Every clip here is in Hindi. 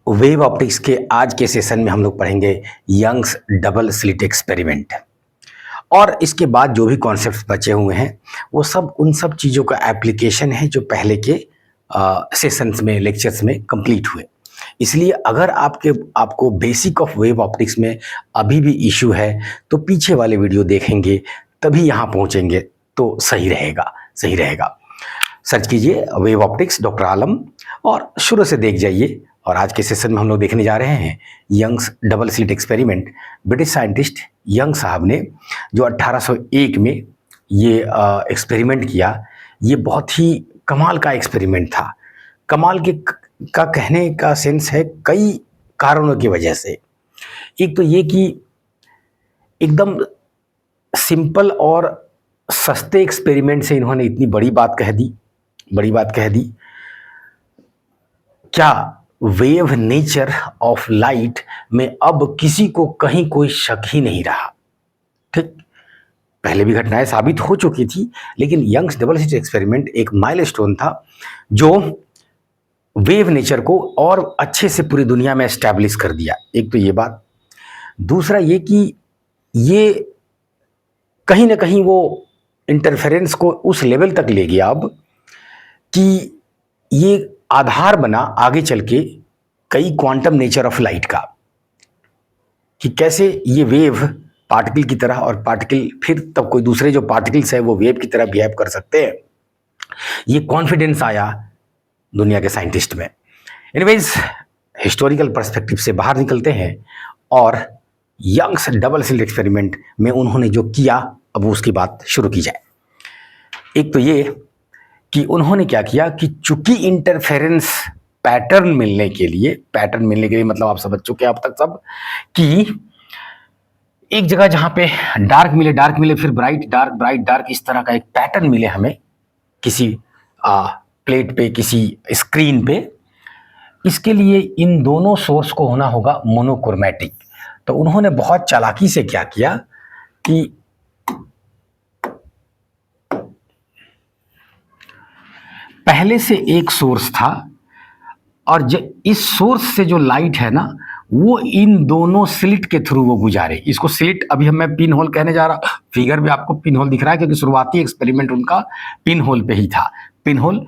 वेव ऑप्टिक्स के आज के सेशन में हम लोग पढ़ेंगे यंग्स डबल स्लिट एक्सपेरिमेंट। और इसके बाद जो भी कॉन्सेप्ट्स बचे हुए हैं वो सब उन सब चीज़ों का एप्लीकेशन है जो पहले के सेशंस में, लेक्चर्स में कंप्लीट हुए। इसलिए अगर आपको बेसिक ऑफ वेव ऑप्टिक्स में अभी भी इशू है तो पीछे वाले वीडियो देखेंगे, तभी यहाँ पहुँचेंगे तो सही रहेगा। सर्च कीजिए वेव ऑप्टिक्स डॉक्टर आलम और शुरू से देख जाइए। और आज के सेशन में हम लोग देखने जा रहे हैं Young's double slit experiment. British scientist Young साहब ने जो 1801 में ये एक्सपेरिमेंट किया, ये बहुत ही कमाल का एक्सपेरिमेंट था। कमाल का कहने का सेंस है कई कारणों की वजह से। एक तो ये कि एकदम सिंपल और सस्ते एक्सपेरिमेंट से इन्होंने इतनी बड़ी बात कह दी। क्या वेव नेचर ऑफ लाइट में अब किसी को कहीं कोई शक ही नहीं रहा। ठीक, पहले भी घटनाएं साबित हो चुकी थी, लेकिन यंग्स डबल स्लिट एक्सपेरिमेंट एक माइलस्टोन था जो वेव नेचर को और अच्छे से पूरी दुनिया में एस्टैब्लिश कर दिया। एक तो ये बात। दूसरा ये कि ये कहीं ना कहीं वो इंटरफेरेंस को उस लेवल तक ले गया अब कि ये आधार बना आगे चल के कई क्वांटम नेचर ऑफ लाइट का, कि कैसे ये वेव पार्टिकल की तरह और पार्टिकल फिर तब कोई दूसरे जो पार्टिकल्स है वो वेव की तरह बिहेव कर सकते हैं। ये कॉन्फिडेंस आया दुनिया के साइंटिस्ट में। एनीवेज, हिस्टोरिकल पर्सपेक्टिव से बाहर निकलते हैं और यंग्स डबल स्लिट एक्सपेरिमेंट में उन्होंने जो किया, अब उसकी बात शुरू की जाए। एक तो ये कि उन्होंने क्या किया कि चूंकि इंटरफेरेंस पैटर्न मिलने के लिए मतलब आप समझ चुके हैं अब तक सब, कि एक जगह जहां पे डार्क मिले फिर ब्राइट डार्क इस तरह का एक पैटर्न मिले हमें किसी प्लेट पे, किसी स्क्रीन पे, इसके लिए इन दोनों सोर्स को होना होगा मोनोक्रोमैटिक। तो उन्होंने बहुत चालाकी से क्या किया कि पहले से एक सोर्स था और इस सोर्स से जो लाइट है ना वो इन दोनों स्लिट के थ्रू वो गुजारे। इसको स्लिट अभी मैं पिन होल कहने जा रहा, फिगर में आपको पिन होल दिख रहा है क्योंकि शुरुआती एक्सपेरिमेंट उनका पिन होल पे ही था। पिन होल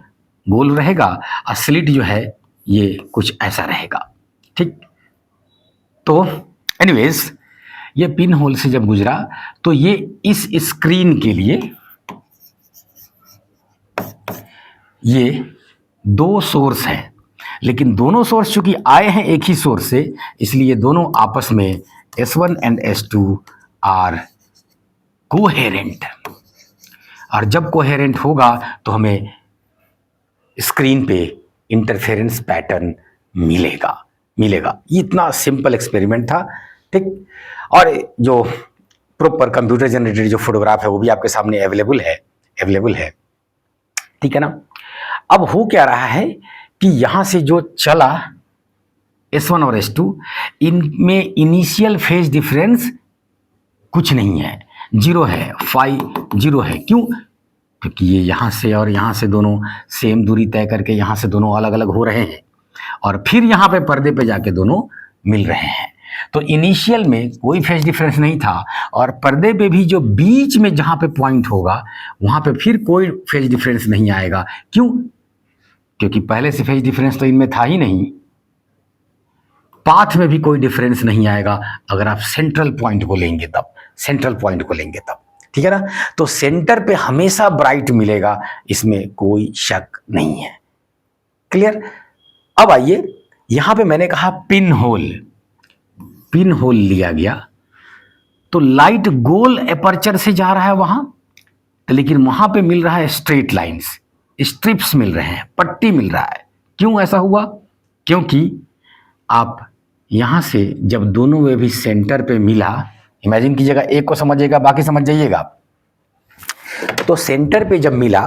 गोल रहेगा और स्लिट जो है ये कुछ ऐसा रहेगा। ठीक, तो एनीवेज ये पिन होल से जब गुजरा तो ये इस स्क्रीन के लिए ये दो सोर्स हैं, लेकिन दोनों सोर्स चूंकि आए हैं एक ही सोर्स से, इसलिए दोनों आपस में S1 and S2 are coherent. और जब कोहेरेंट होगा तो हमें स्क्रीन पे इंटरफेरेंस पैटर्न मिलेगा। ये इतना सिंपल एक्सपेरिमेंट था। ठीक, और जो प्रॉपर कंप्यूटर जनरेटेड जो फोटोग्राफ है वो भी आपके सामने अवेलेबल है। ठीक है ना। अब हो क्या रहा है कि यहां से जो चला S1 और S2, इनमें इनिशियल फेज डिफरेंस कुछ नहीं है, 0 है, फाई 0 है। क्यों? क्योंकि ये यहां से और यहां से दोनों सेम दूरी तय करके यहां से दोनों अलग अलग हो रहे हैं और फिर यहां पे पर्दे पे जाके दोनों मिल रहे हैं। तो इनिशियल में कोई फेज डिफरेंस नहीं था और पर्दे पे भी जो बीच में जहां पे पॉइंट होगा वहां पे फिर कोई फेज डिफरेंस नहीं आएगा। क्यों? क्योंकि पहले से फेज डिफरेंस तो इनमें था ही नहीं। पाथ में भी कोई डिफरेंस नहीं आएगा अगर आप सेंट्रल पॉइंट को लेंगे तब। ठीक है ना। तो सेंटर पे हमेशा ब्राइट मिलेगा, इसमें कोई शक नहीं है। क्लियर। अब आइए, यहां पे मैंने कहा पिन होल लिया गया तो लाइट गोल एपर्चर से जा रहा है वहां, तो लेकिन वहां पे मिल रहा है स्ट्रेट लाइंस, स्ट्रिप्स मिल रहे हैं, पट्टी मिल रहा है। क्यों ऐसा हुआ? क्योंकि आप यहां से जब दोनों वे भी सेंटर पे मिला, इमेजिन कीजिएगा, एक को समझिएगा बाकी समझ जाइएगा। तो सेंटर पे जब मिला,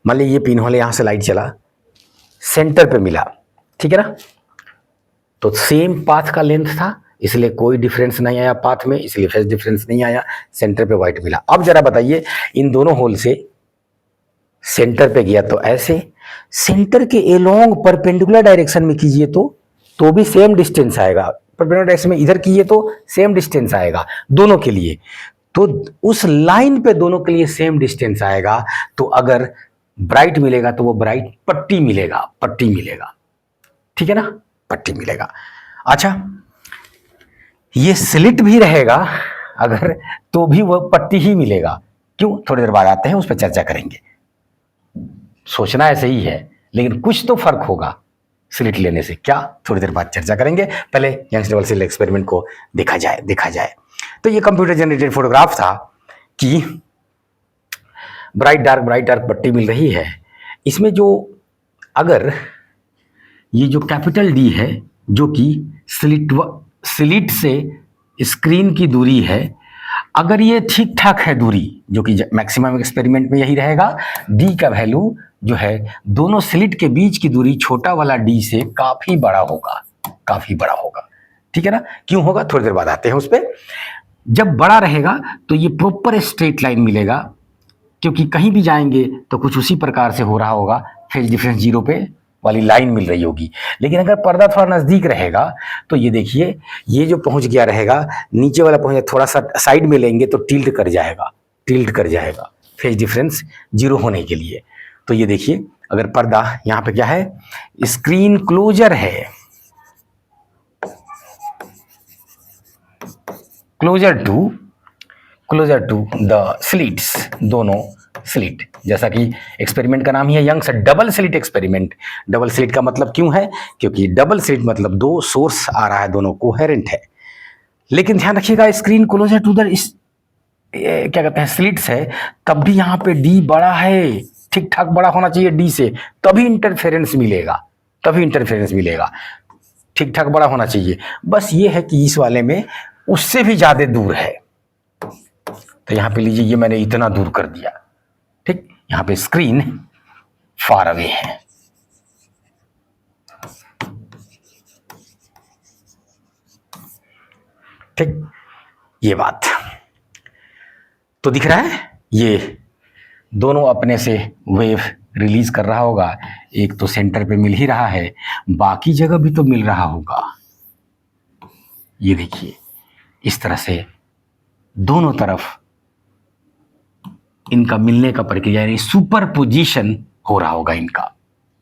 मान लीजिए ये पिन होल, यहां से लाइट चला, सेंटर पे मिला, ठीक है ना। तो सेम पाथ का लेंथ था, इसलिए कोई डिफरेंस नहीं आया पाथ में, इसलिए फेज डिफरेंस नहीं आया, सेंटर पे व्हाइट मिला। अब जरा बताइए, इन दोनों होल से सेंटर पे गया तो ऐसे, सेंटर के एलोंग परपेंडिकुलर डायरेक्शन में कीजिए तो तो भी सेम डिस्टेंस आएगा, परपेंडिकुलर डायरेक्शन में इधर किए तो सेम डिस्टेंस आएगा दोनों के लिए, तो उस लाइन पे दोनों के लिए सेम डिस्टेंस आएगा। तो अगर ब्राइट मिलेगा तो वो ब्राइट पट्टी मिलेगा, पट्टी मिलेगा, ठीक है ना, पट्टी मिलेगा। अच्छा, ये स्लिट भी रहेगा अगर, तो भी वो पट्टी ही मिलेगा। क्यों, थोड़ी देर बाद आते हैं, उस पर चर्चा करेंगे। सोचना ऐसे ही है, लेकिन कुछ तो फर्क होगा स्लिट लेने से, क्या, थोड़ी देर बाद चर्चा करेंगे। पहले यंग्स डबल स्लिट एक्सपेरिमेंट को देखा जाए। तो ये कंप्यूटर जनरेटेड फोटोग्राफ था कि ब्राइट डार्क पट्टी मिल रही है। इसमें जो, अगर ये जो कैपिटल डी है जो कि स्लिट से स्क्रीन की दूरी है, अगर ये ठीक ठाक है दूरी, जो कि मैक्सिमम एक्सपेरिमेंट में यही रहेगा, डी का वैल्यू जो है दोनों स्लिट के बीच की दूरी छोटा वाला डी से काफी बड़ा होगा, काफी बड़ा होगा, ठीक है ना। क्यों होगा, थोड़ी देर बाद आते हैं उस पर। जब बड़ा रहेगा तो ये प्रॉपर स्ट्रेट लाइन मिलेगा, क्योंकि कहीं भी जाएंगे तो कुछ उसी प्रकार से हो रहा होगा, फेज डिफरेंस जीरो पे वाली लाइन मिल रही होगी। लेकिन अगर पर्दा थोड़ा नज़दीक रहेगा तो ये देखिए, ये जो पहुंच गया रहेगा, नीचे वाला पहुंच, थोड़ा सा साइड में लेंगे तो टिल्ट कर जाएगा फेज डिफरेंस जीरो होने के लिए। तो ये देखिए, अगर पर्दा यहाँ पे क्या है, स्क्रीन क्लोजर है, क्लोजर टू द स्लिट्स, दोनों स्लिट, जैसा कि एक्सपेरिमेंट का नाम ही है Young's double slit experiment. Double slit का मतलब क्यों है, क्योंकि डबल स्लिट मतलब दो सोर्स आ रहा है, दोनों कोहेरेंट है। लेकिन ध्यान रखिएगा, स्क्रीन क्लोजर टू द क्या कहते हैं स्लिट्स है, तब भी यहाँ पे डी बड़ा है, ठीक ठाक बड़ा होना चाहिए डी से, तभी इंटरफेरेंस मिलेगा, ठीक ठाक बड़ा होना चाहिए। बस ये है कि इस वाले में उससे भी ज्यादा दूर है, तो यहाँ पे लीजिए, ये मैंने इतना दूर कर दिया, ठीक, यहाँ पे स्क्रीन फार अवे है। ठीक, ये बात तो दिख रहा है, ये दोनों अपने से वेव रिलीज कर रहा होगा, एक तो सेंटर पे मिल ही रहा है, बाकी जगह भी तो मिल रहा होगा। ये देखिए, इस तरह से दोनों तरफ इनका मिलने का प्रक्रिया, यानी सुपर पोजिशन हो रहा होगा इनका,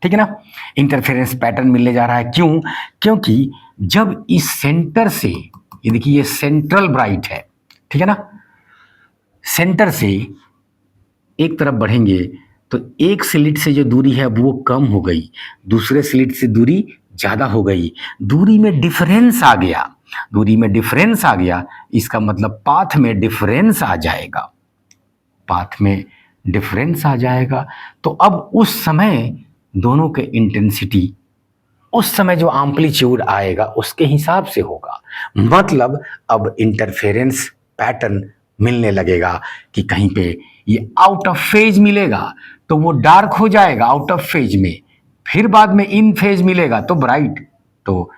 ठीक है ना। इंटरफेरेंस पैटर्न मिलने जा रहा है, क्यों, क्योंकि जब इस सेंटर से, ये देखिए, ये सेंट्रल ब्राइट है, ठीक है ना, सेंटर से एक तरफ बढ़ेंगे तो एक स्लिट से जो दूरी है वो कम हो गई, दूसरे स्लिट से दूरी ज्यादा हो गई, दूरी में डिफरेंस आ गया, इसका मतलब पाथ में डिफरेंस आ जाएगा। तो अब उस समय दोनों के इंटेंसिटी, उस समय जो एम्पलीट्यूड आएगा उसके हिसाब से होगा। मतलब अब इंटरफेरेंस पैटर्न मिलने लगेगा कि कहीं पे ये आउट ऑफ फेज मिलेगा तो वो डार्क हो जाएगा आउट ऑफ फेज में, फिर बाद में इन फेज मिलेगा तो ब्राइट। तो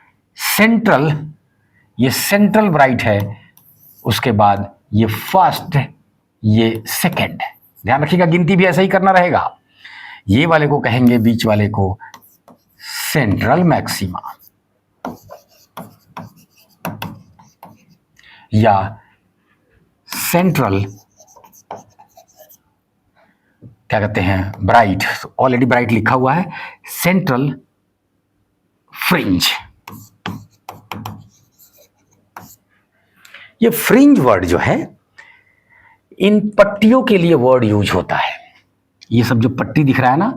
ये सेंट्रल ब्राइट है, उसके बाद ये फर्स्ट, ये सेकंड। ध्यान रखिएगा, गिनती भी ऐसा ही करना रहेगा। ये वाले को कहेंगे, बीच वाले को सेंट्रल मैक्सिमा या सेंट्रल क्या कहते हैं, ब्राइट, ऑलरेडी ब्राइट लिखा हुआ है, सेंट्रल फ्रिंज। ये फ्रिंज वर्ड जो है, इन पट्टियों के लिए वर्ड यूज होता है। ये सब जो पट्टी दिख रहा है ना,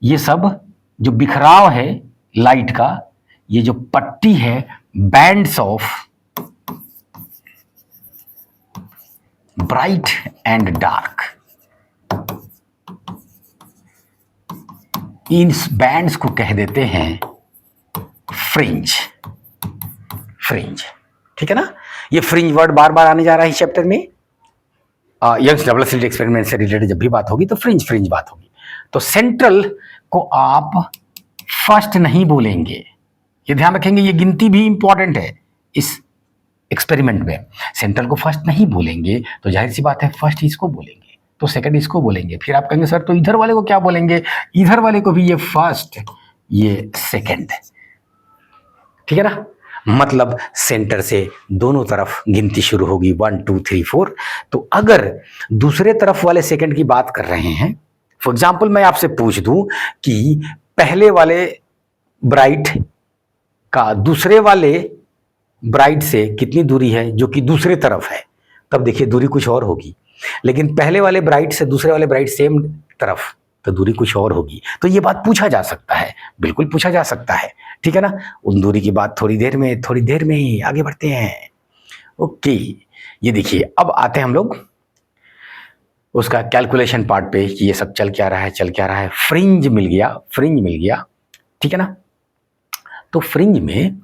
ये सब जो बिखराव है लाइट का, ये जो पट्टी है, bands of bright and dark, in bands को कह देते हैं फ्रिंज। ठीक है ना। ये फ्रिंज वर्ड बार बार आने जा रहा है इस चैप्टर में। यंग्स डबल स्लिट एक्सपेरिमेंट से रिलेटेड जब भी बात होगी तो फ्रिंज बात होगी। तो सेंट्रल को आप फर्स्ट नहीं बोलेंगे, ये ध्यान रखेंगे, ये गिनती भी इंपॉर्टेंट है इस एक्सपेरिमेंट में। सेंट्रल को फर्स्ट नहीं बोलेंगे तो जाहिर सी बात है फर्स्ट इसको बोलेंगे, तो सेकंड इसको बोलेंगे, फिर आप कहेंगे सर तो इधर वाले को क्या बोलेंगे, इधर वाले को भी ये फर्स्ट, ये सेकंड। ठीक है ना, मतलब सेंटर से दोनों तरफ गिनती शुरू होगी 1 2 3 4। तो अगर दूसरे तरफ वाले सेकंड की बात कर रहे हैं, फॉर एग्जाम्पल मैं आपसे पूछ दूं कि पहले वाले ब्राइट का दूसरे वाले ब्राइट से कितनी दूरी है, जो कि दूसरे तरफ है, तब देखिए दूरी कुछ और होगी। लेकिन पहले वाले ब्राइट से दूसरे वाले ब्राइट सेम तरफ, तो दूरी कुछ और होगी। तो ये बात पूछा जा सकता है, बिल्कुल पूछा जा सकता है, ठीक है ना। उन दूरी की बात थोड़ी देर में ही आगे बढ़ते हैं। ओके, ये देखिए अब आते हैं हम लोग उसका कैलकुलेशन पार्ट पे कि ये सब चल क्या रहा है। फ्रिंज मिल गया, ठीक है ना। तो फ्रिंज में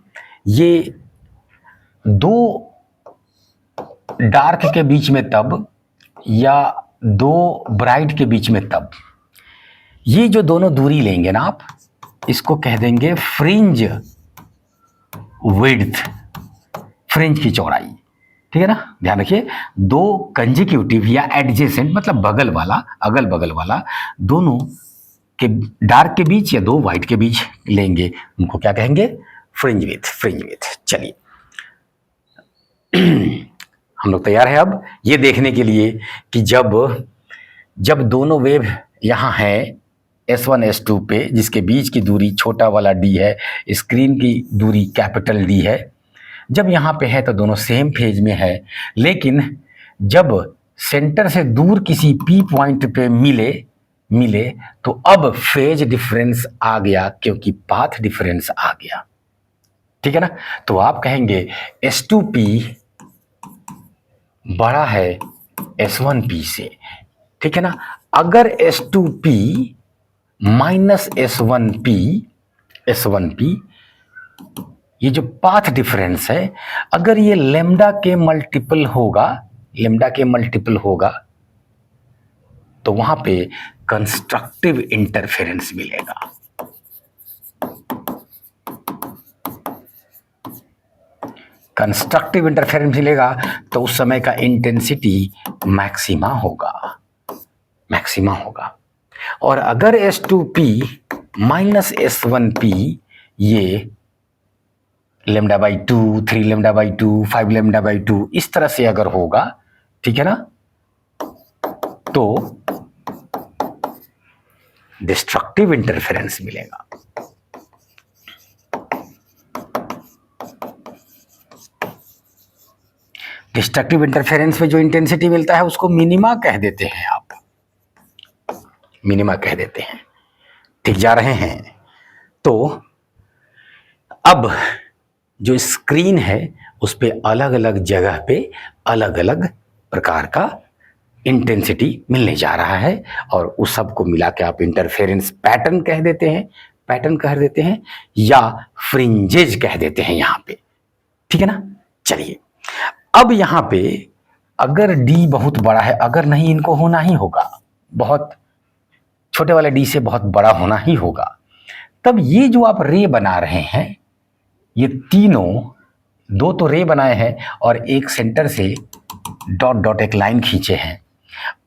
ये दो डार्क के बीच में तब, या दो ब्राइट के बीच में तब, ये जो दोनों दूरी लेंगे ना आप, इसको कह देंगे फ्रिंज विड्थ, फ्रिंज की चौड़ाई, ठीक है ना। ध्यान रखिए, दो कंजिक्यूटिव या एडजेसेंट मतलब बगल वाला, अगल बगल वाला, दोनों के डार्क के बीच या दो वाइट के बीच लेंगे, उनको क्या कहेंगे, फ्रिंज विड्थ। चलिए हम लोग तैयार हैं अब ये देखने के लिए कि जब दोनों वेव यहाँ है S1 S2 पे, जिसके बीच की दूरी छोटा वाला d है, स्क्रीन की दूरी कैपिटल D है, जब यहाँ पे है तो दोनों सेम फेज में है। लेकिन जब सेंटर से दूर किसी P पॉइंट पे मिले तो अब फेज डिफरेंस आ गया, क्योंकि पाथ डिफरेंस आ गया, ठीक है ना। तो आप कहेंगे S2P बड़ा है S1P से, ठीक है ना। अगर S2P माइनस S1P ये जो पाथ डिफरेंस है, अगर ये लेमडा के मल्टीपल होगा तो वहां पे कंस्ट्रक्टिव इंटरफेरेंस मिलेगा। कंस्ट्रक्टिव इंटरफेरेंस मिलेगा तो उस समय का इंटेंसिटी मैक्सिमा होगा। और अगर S2P माइनस S1P ये lambda by 2, 3 lambda by 2, 5 lambda by 2 इस तरह से अगर होगा, ठीक है ना, तो डिस्ट्रक्टिव इंटरफेरेंस मिलेगा। डिस्ट्रक्टिव इंटरफेरेंस में जो इंटेंसिटी मिलता है उसको मिनिमा कह देते हैं आप, ठीक जा रहे हैं। तो अब जो स्क्रीन है उस पे अलग अलग जगह पे अलग अलग प्रकार का इंटेंसिटी मिलने जा रहा है, और उस सब को मिला के आप इंटरफेरेंस पैटर्न कह देते हैं या फ्रिंजेज कह देते हैं यहाँ पे, ठीक है ना। चलिए अब यहाँ पे अगर D बहुत बड़ा है, अगर नहीं इनको होना ही होगा, बहुत छोटे वाले D से बहुत बड़ा होना ही होगा, तब ये जो आप रे बना रहे हैं, ये तीनों, दो तो रे बनाए हैं और एक सेंटर से डॉट डॉट एक लाइन खींचे हैं,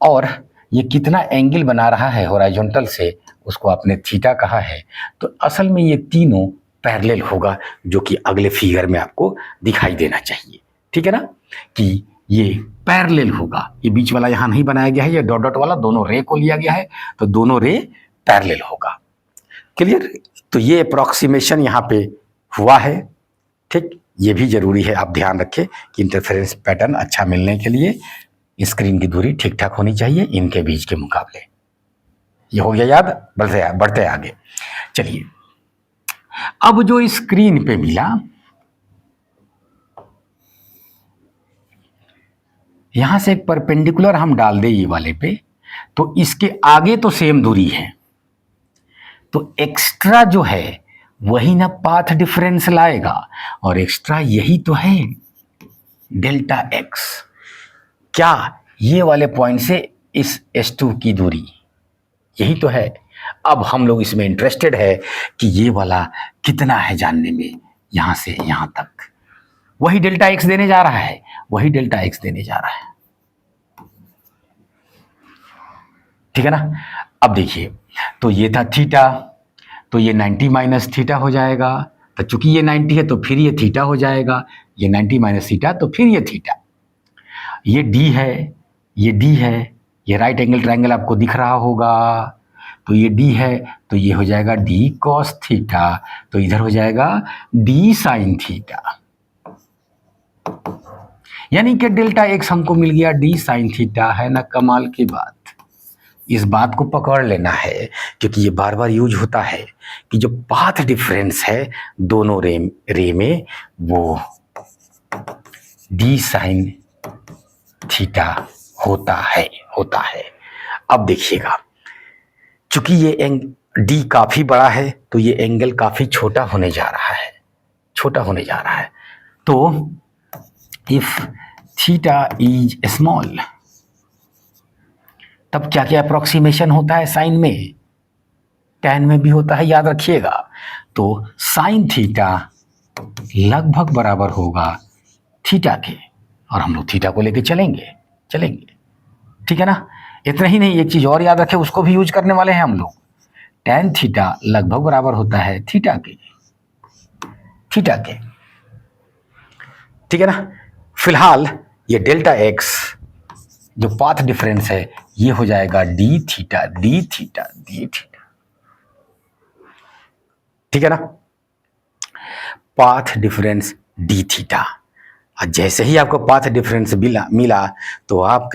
और ये कितना एंगल बना रहा है हॉरिजॉन्टल से, उसको आपने थीटा कहा है। तो असल में ये तीनों पैरेलल होगा, जो कि अगले फिगर में आपको दिखाई देना चाहिए, ठीक है ना, कि ये पैरेलल होगा। ये बीच वाला यहाँ नहीं बनाया गया है, ये डॉट डॉट वाला दोनों रे को लिया गया है, तो दोनों रे पैरेलल होगा। क्लियर। तो ये अप्रॉक्सीमेशन यहाँ पे हुआ है, ठीक। ये भी जरूरी है, आप ध्यान रखें कि इंटरफेरेंस पैटर्न अच्छा मिलने के लिए स्क्रीन की दूरी ठीक ठाक होनी चाहिए इनके बीच के मुकाबले। ये हो गया याद, बढ़ते आगे। चलिए अब जो स्क्रीन पे मिला, यहां से एक परपेंडिकुलर हम डाल दें ये वाले पे, तो इसके आगे तो सेम दूरी है, तो एक्स्ट्रा जो है वही ना पाथ डिफरेंस लाएगा, और एक्स्ट्रा यही तो है डेल्टा एक्स। क्या ये वाले पॉइंट से इस S2 की दूरी यही तो है। अब हम लोग इसमें इंटरेस्टेड है कि ये वाला कितना है जानने में, यहां से यहां तक वही डेल्टा एक्स देने जा रहा है, ठीक है ना। अब देखिए, तो ये था थीटा, तो ये 90 माइनस थीटा हो जाएगा, तो चूंकि ये 90 है तो फिर ये थीटा हो जाएगा, ये 90 माइनस थीटा तो फिर ये थीटा। ये डी है, ये डी है, ये राइट एंगल ट्रायंगल आपको दिख रहा होगा, तो ये डी है तो ये हो जाएगा डी कॉस थीटा, तो इधर हो जाएगा डी साइन थीटा। यानी कि डेल्टा एक्स हमको मिल गया डी साइन थीटा। है ना कमाल की बात। इस बात को पकड़ लेना है क्योंकि ये बार बार यूज होता है कि जो पाथ डिफरेंस है दोनों रे में वो डी साइन थीटा होता है। अब देखिएगा, चूंकि ये डी काफी बड़ा है तो ये एंगल काफी छोटा होने जा रहा है, तो इफ थीटा इज स्मॉल तब क्या क्या अप्रोक्सीमेशन होता है साइन में, टैन में भी होता है, याद रखिएगा। तो साइन थीटा लगभग बराबर होगा थीटा के, और हम लोग थीटा को लेके चलेंगे, ठीक है ना। इतना ही नहीं, एक चीज और याद रखें, उसको भी यूज करने वाले हैं हम लोग। टैन थीटा लगभग बराबर होता है थीटा के, ठीक है ना। फिलहाल ये डेल्टा एक्स जो पाथ डिफरेंस है ये हो जाएगा डी थीटा, ठीक है ना। Path difference D theta. और जैसे ही आपको पाथ डिफरेंस मिला तो आप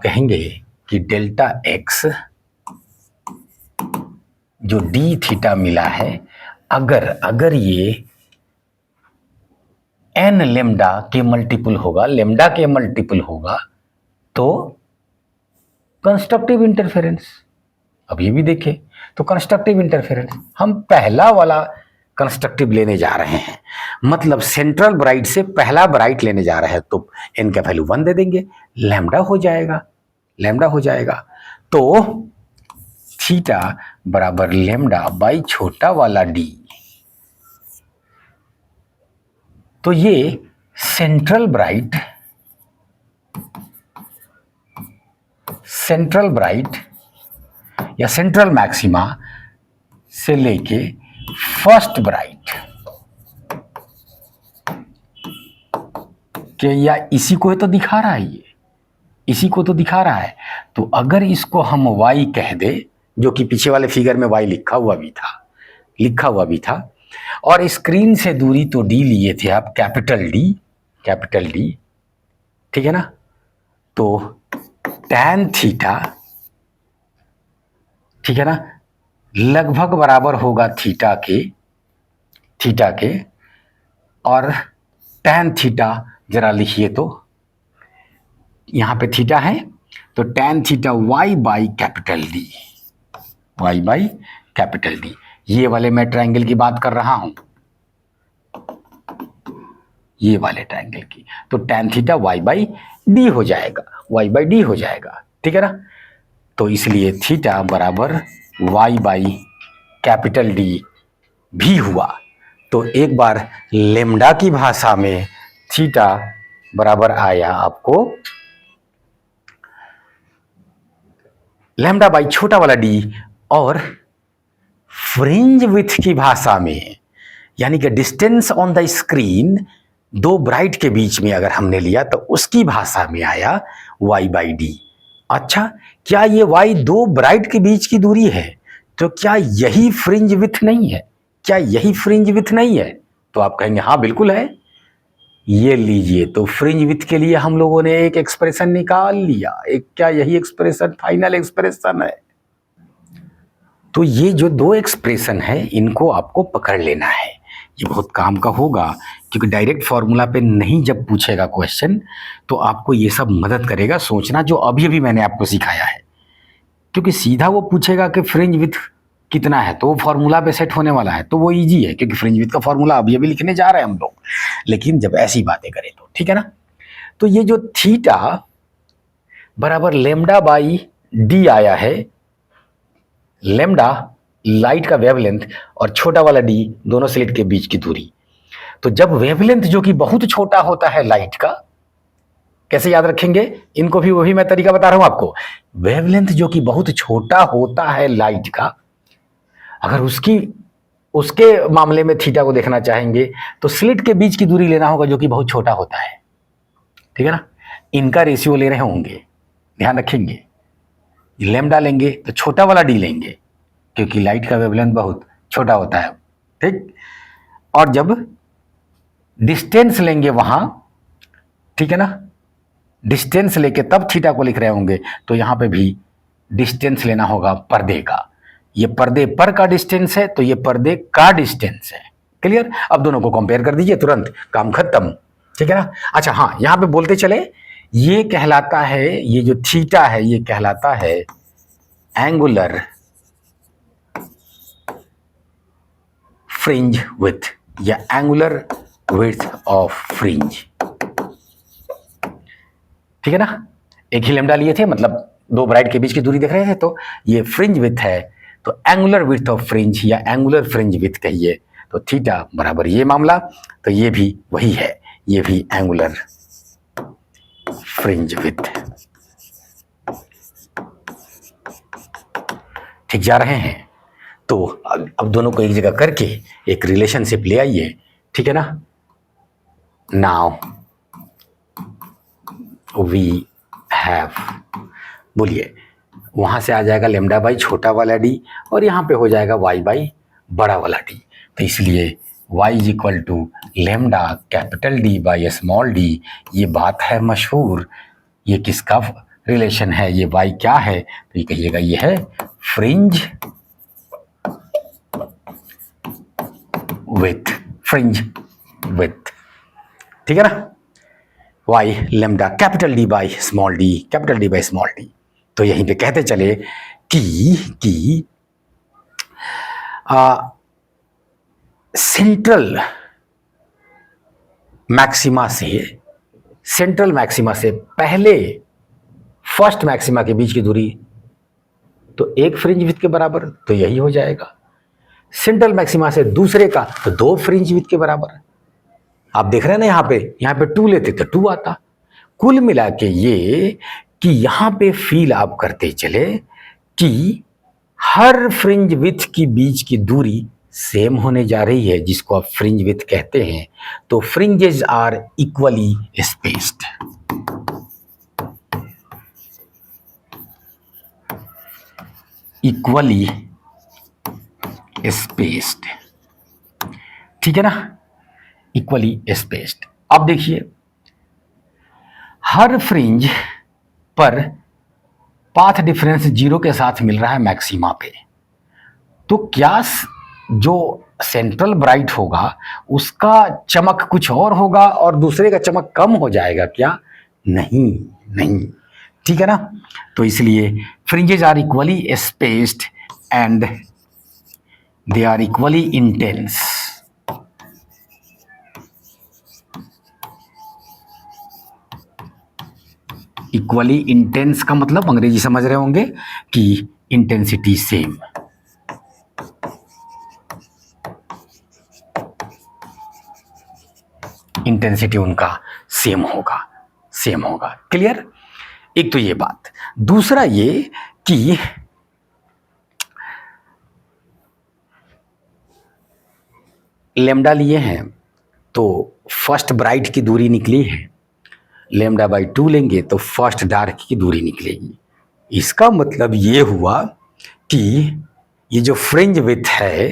कहेंगे कि डेल्टा एक्स जो डी थीटा मिला है, अगर ये एन लेमडा के मल्टीपल होगा तो कंस्ट्रक्टिव इंटरफेरेंस। अब ये भी देखें तो कंस्ट्रक्टिव इंटरफेरेंस, हम पहला वाला कंस्ट्रक्टिव लेने जा रहे हैं, मतलब सेंट्रल ब्राइट से पहला ब्राइट लेने जा रहे हैं, तो एन का वैल्यू 1 दे देंगे, लैम्डा हो जाएगा। तो थीटा बराबर लैम्डा बाई छोटा वाला डी। तो ये सेंट्रल ब्राइट या सेंट्रल मैक्सिमा से लेके फर्स्ट ब्राइट के, या इसी को तो दिखा रहा है, तो अगर इसको हम y कह दे, जो कि पीछे वाले फिगर में y लिखा हुआ भी था, और स्क्रीन से दूरी तो d लिए थे आप, कैपिटल डी, ठीक है ना। तो tan थीटा, ठीक है ना, लगभग बराबर होगा थीटा के, और tan थीटा जरा लिखिए, तो यहां पे थीटा है तो tan theta y by capital D. ये वाले मैं ट्रायंगल की बात कर रहा हूं, ये वाले ट्रायंगल की, तो tan theta y by D हो जाएगा, ठीक है ना। तो इसलिए थीटा बराबर y बाई कैपिटल डी भी हुआ। तो एक बार लेम्डा की भाषा में थीटा बराबर आया आपको लैम्डा बाई छोटा वाला डी, और फ्रिंज विड्थ की भाषा में, यानी कि डिस्टेंस ऑन द स्क्रीन दो ब्राइट के बीच में अगर हमने लिया तो उसकी भाषा में आया y बाई डी। अच्छा, क्या ये y दो ब्राइट के बीच की दूरी है, तो क्या यही फ्रिंज विड्थ नहीं है? तो आप कहेंगे हाँ बिल्कुल है। ये लीजिए, तो फ्रिंज विड्थ के लिए हम लोगों ने एक एक्सप्रेशन निकाल लिया, क्या यही एक्सप्रेशन फाइनल एक्सप्रेशन है? तो ये जो दो एक्सप्रेशन है इनको आपको पकड़ लेना है, ये बहुत काम का होगा, क्योंकि डायरेक्ट फॉर्मूला पे नहीं जब पूछेगा क्वेश्चन तो आपको ये सब मदद करेगा सोचना, जो अभी मैंने आपको सिखाया है। क्योंकि सीधा वो पूछेगा कि फ्रिंज विड्थ कितना है तो वो फॉर्मूला पे सेट होने वाला है, तो वो इजी है, क्योंकि फ्रिंज विड्थ का फॉर्मूला अभी लिखने जा रहे हैं हम लोग। लेकिन जब ऐसी बातें करें तो ठीक है ना। तो ये जो थीटा बराबर लेम्डा बाई डी आया है, लेम्डा लाइट का वेवलेंथ और छोटा वाला डी दोनों स्लिट के बीच की दूरी। तो जब वेवलेंथ जो कि बहुत छोटा होता है लाइट का, कैसे याद रखेंगे इनको भी, वही मैं तरीका बता रहा हूं आपको। वेवलेंथ जो कि बहुत छोटा होता है लाइट का, अगर उसके मामले में थीटा को देखना चाहेंगे तो स्लिट के बीच की दूरी लेना होगा जो कि बहुत छोटा होता है, ठीक है ना। इनका रेशियो ले रहे होंगे, ध्यान रखेंगे। लैम्डा लेंगे तो छोटा वाला डी लेंगे क्योंकि लाइट का वेवलेंथ बहुत छोटा होता है, ठीक। और जब डिस्टेंस लेंगे वहां, ठीक है ना, डिस्टेंस लेके तब थीटा को लिख रहे होंगे तो यहां पे भी डिस्टेंस लेना होगा पर्दे का। ये पर्दे पर का डिस्टेंस है तो ये पर्दे का डिस्टेंस है। क्लियर। अब दोनों को कंपेयर कर दीजिए, तुरंत काम खत्म, ठीक है ना। अच्छा हाँ, यहां पे बोलते चले, ये कहलाता है, ये जो थीटा है ये कहलाता है एंगुलर फ्रिंज विड्थ या एंगुलर विड्थ ऑफ फ्रिंज, ठीक है ना। एक ही लैम्डा लिए थे, मतलब दो ब्राइट के बीच की दूरी देख रहे थे, तो ये फ्रिंज विड्थ है तो एंगुलर विड्थ ऑफ फ्रिंज या एंगुलर फ्रिंज विड्थ कहिए, तो थीटा बराबर ये मामला, तो ये भी वही है, ये भी एंगुलर फ्रिंज विड्थ। ठीक जा रहे हैं। तो अब दोनों को एक जगह करके एक रिलेशनशिप ले आइए, ठीक है ना। नाउ वी हैव, बोलिए, वहां से आ जाएगा लेमडा बाई छोटा वाला डी और यहाँ पे हो जाएगा वाई बाई बड़ा वाला डी। तो इसलिए y is equal to lambda capital D by small D. ये बात है मशहूर। ये किसका रिलेशन है, ये y क्या है, तो ये कहिएगा ये है फ्रिंज विथ, फ्रिंज विथ, ठीक है ना। y lambda capital D by small D, capital D by small D. तो यहीं पे कहते चले कि सेंट्रल मैक्सिमा से पहले फर्स्ट मैक्सिमा के बीच की दूरी तो एक फ्रिंज विड्थ के बराबर, तो यही हो जाएगा। सेंट्रल मैक्सिमा से दूसरे का तो दो फ्रिंज विड्थ के बराबर। आप देख रहे हैं ना, यहाँ पे 2 लेते तो 2 आता। कुल मिला के ये कि यहां पे फील आप करते चले कि हर फ्रिंज विड्थ की बीच की दूरी सेम होने जा रही है, जिसको आप फ्रिंज विड्थ कहते हैं। तो fringes are equally spaced, equally spaced, ठीक है ना, इक्वली स्पेस्ड। अब देखिए, हर फ्रिंज पर पाथ डिफरेंस 0 के साथ मिल रहा है मैक्सिमा पे, तो क्या जो सेंट्रल ब्राइट होगा उसका चमक कुछ और होगा और दूसरे का चमक कम हो जाएगा क्या? नहीं, नहीं, ठीक है ना। तो इसलिए fringes are equally spaced and they are equally intense. Equally intense का मतलब अंग्रेजी समझ रहे होंगे कि इंटेंसिटी सेम। इंटेंसिटी उनका सेम होगा, सेम होगा। क्लियर। एक तो ये बात। दूसरा ये कि लेमडा लिए हैं तो फर्स्ट ब्राइट की दूरी निकली है, लेमडा बाई 2 लेंगे तो फर्स्ट डार्क की दूरी निकलेगी। इसका मतलब ये हुआ कि ये जो फ्रिंज विड्थ है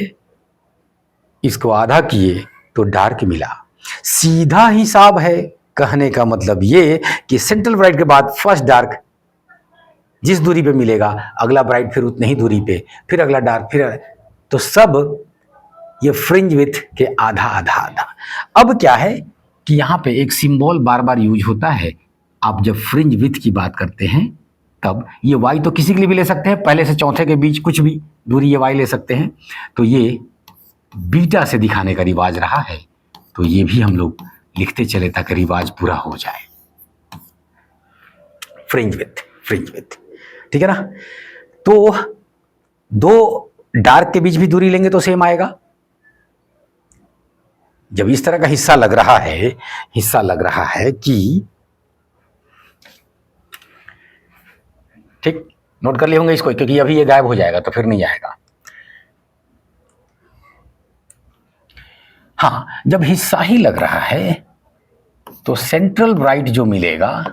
इसको आधा किए तो डार्क मिला। सीधा हिसाब है। कहने का मतलब ये कि सेंट्रल ब्राइट के बाद फर्स्ट डार्क जिस दूरी पे मिलेगा, अगला ब्राइट फिर उतनी ही दूरी पे, फिर अगला डार्क, फिर तो सब ये फ्रिंज विड्थ के आधा आधा आधा। अब क्या है कि यहाँ पे एक सिंबल बार बार यूज होता है। आप जब फ्रिंज विड्थ की बात करते हैं तब ये y तो किसी के लिए भी ले सकते हैं, पहले से चौथे के बीच कुछ भी दूरी ये y ले सकते हैं। तो ये बीटा से दिखाने का रिवाज रहा है, तो ये भी हम लोग लिखते चले ताकि रिवाज पूरा हो जाए। फ्रिंज विड्थ, फ्रिंज विड्थ, ठीक है ना। तो दो डार्क के बीच भी दूरी लेंगे तो सेम आएगा। जब इस तरह का हिस्सा लग रहा है कि ठीक, नोट कर लिए होंगे इसको, क्योंकि अभी ये गायब हो जाएगा तो फिर नहीं आएगा। हाँ, जब हिस्सा ही लग रहा है तो सेंट्रल ब्राइट जो मिलेगा,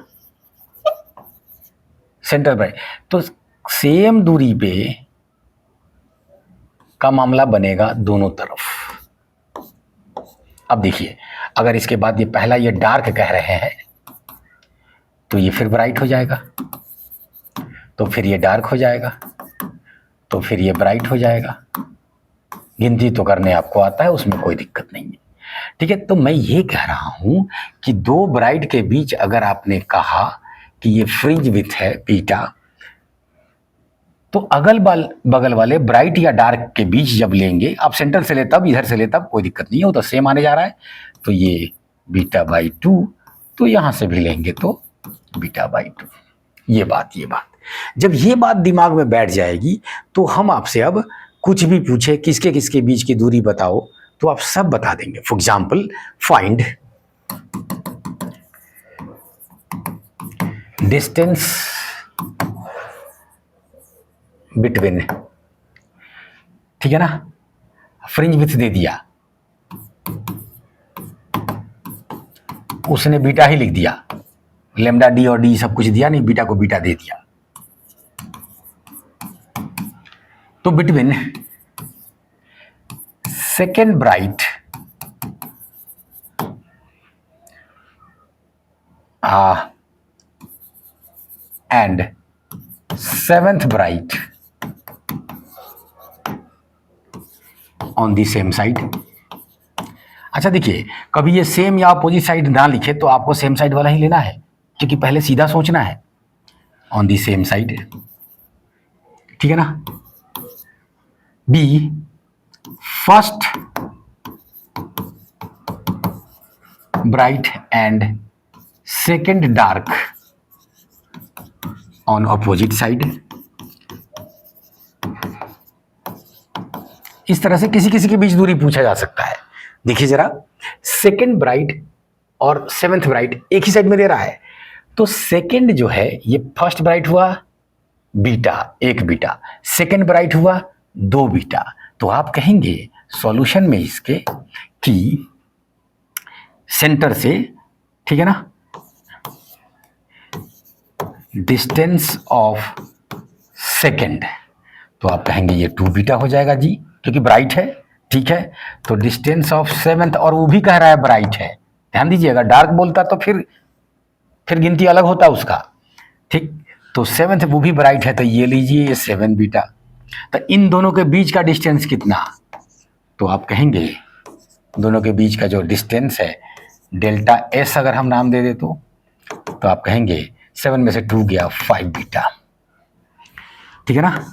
सेंट्रल ब्राइट, तो सेम दूरी पे का मामला बनेगा दोनों तरफ। अब देखिए, अगर इसके बाद ये पहला ये डार्क कह रहे हैं तो ये फिर ब्राइट हो जाएगा, तो फिर ये डार्क हो जाएगा, तो फिर ये ब्राइट हो जाएगा। गिनती तो करने आपको आता है, उसमें कोई दिक्कत नहीं है। ठीक है, तो मैं ये कह रहा हूं कि दो ब्राइट के बीच अगर आपने कहा कि ये फ्रिंज विड्थ है बीटा, तो अगल बगल वाले ब्राइट या डार्क के बीच जब लेंगे, आप सेंटर से ले तब, इधर से ले तब, कोई दिक्कत नहीं है, वो तो सेम आने जा रहा है। तो ये बीटा बाई 2, तो यहां से भी लेंगे तो बीटा बाई 2। ये बात जब ये बात दिमाग में बैठ जाएगी तो हम आपसे अब कुछ भी पूछे किसके किसके बीच की दूरी बताओ तो आप सब बता देंगे। For example, find distance between, ठीक है ना, फ्रिंज विड्थ दे दिया, उसने बीटा ही लिख दिया, लेमडा डी और डी सब कुछ दिया नहीं, बीटा को बीटा दे दिया। तो between second bright and seventh bright on the same side. अच्छा देखिए, कभी ये सेम या अपोजिट साइड ना लिखे तो आपको सेम साइड वाला ही लेना है, क्योंकि पहले सीधा सोचना है। ऑन दी सेम साइड, ठीक है ना। B first bright and second dark on opposite side. इस तरह से किसी किसी के बीच दूरी पूछा जा सकता है। देखिए जरा, सेकेंड ब्राइट और सेवेंथ ब्राइट एक ही साइड में दे रहा है, तो सेकेंड जो है ये फर्स्ट ब्राइट हुआ बीटा, एक बीटा, सेकेंड ब्राइट हुआ 2 बीटा। तो आप कहेंगे सॉल्यूशन में इसके कि सेंटर से, ठीक है ना, डिस्टेंस ऑफ सेकेंड, तो आप कहेंगे ये 2 बीटा हो जाएगा जी, क्योंकि ब्राइट है, ठीक है। तो डिस्टेंस ऑफ सेवेंथ, और वो भी कह रहा है ब्राइट है, ध्यान दीजिएगा, डार्क बोलता तो फिर गिनती अलग होता उसका, ठीक। तो सेवेंथ वो भी ब्राइट है, तो ये लीजिए ये 7 बीटा। तो इन दोनों के बीच का डिस्टेंस कितना, तो आप कहेंगे दोनों के बीच का जो डिस्टेंस है डेल्टा एस, अगर हम नाम दे दे तो आप कहेंगे 7 में से 2 गया 5 बीटा, ठीक है ना।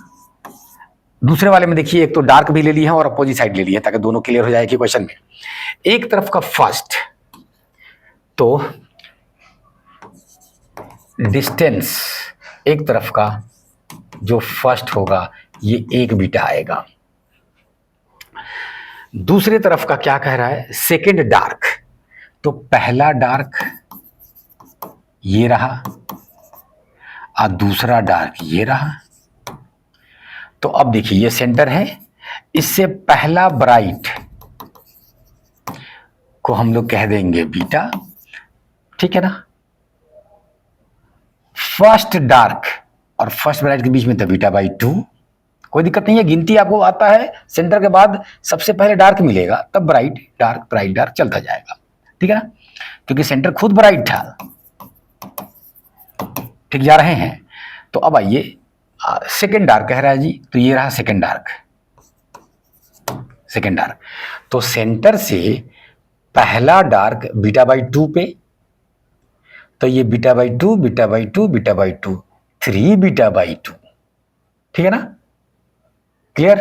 दूसरे वाले में देखिए, एक तो डार्क भी ले ली है और अपोजिट साइड ले ली है, ताकि दोनों क्लियर हो जाए कि क्वेश्चन में। एक तरफ का फर्स्ट, तो डिस्टेंस एक तरफ का जो फर्स्ट होगा ये 1 बीटा आएगा। दूसरे तरफ का क्या कह रहा है, सेकेंड डार्क, तो पहला डार्क ये रहा और दूसरा डार्क ये रहा। तो अब देखिए ये सेंटर है, इससे पहला ब्राइट को हम लोग कह देंगे बीटा, ठीक है ना। फर्स्ट डार्क और फर्स्ट ब्राइट के बीच में तो बीटा बाई 2, कोई दिक्कत नहीं है, गिनती आपको आता है। सेंटर के बाद सबसे पहले डार्क मिलेगा, तब ब्राइट डार्क ब्राइट डार्क चलता जाएगा, ठीक है ना, क्योंकि सेंटर खुद ब्राइट था, ठीक जा रहे हैं। तो अब आइए, सेकेंड डार्क कह रहा है जी, तो ये रहा सेकेंड डार्क, सेकेंड डार्क। तो सेंटर से पहला डार्क बीटा बाई 2 पे, तो ये beta by 2 beta by 2 beta by 2, 3 beta by 2, ठीक है ना, क्लियर।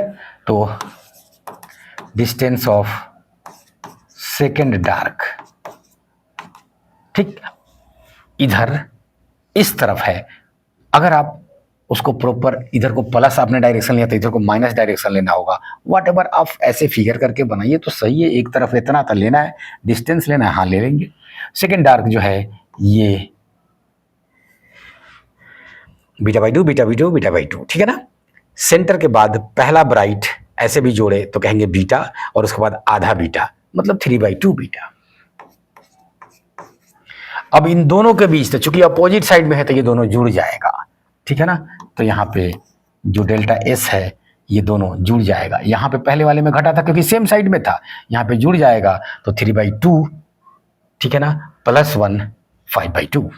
तो डिस्टेंस ऑफ सेकेंड डार्क, ठीक, इधर इस तरफ है। अगर आप उसको प्रॉपर, इधर को प्लस आपने डायरेक्शन लिया तो इधर को माइनस डायरेक्शन लेना होगा। वट एवर आप ऐसे फिगर करके बनाइए तो सही है। एक तरफ इतना तो लेना है, डिस्टेंस लेना है, हाँ ले लेंगे। सेकेंड डार्क जो है ये beta by two, beta by two, beta by two, ठीक है ना। सेंटर के बाद पहला ब्राइट ऐसे भी जोड़े तो कहेंगे बीटा, और उसके बाद आधा बीटा, मतलब 3/2 बीटा। अब इन दोनों के बीच, तो चूंकि अपोजिट साइड में है तो ये दोनों जुड़ जाएगा, ठीक है ना। तो यहाँ पे जो डेल्टा एस है ये दोनों जुड़ जाएगा। यहाँ पे पहले वाले में घटा था क्योंकि सेम साइड में था, यहाँ पे जुड़ जाएगा तो 3/2, ठीक है ना, +1 5/2,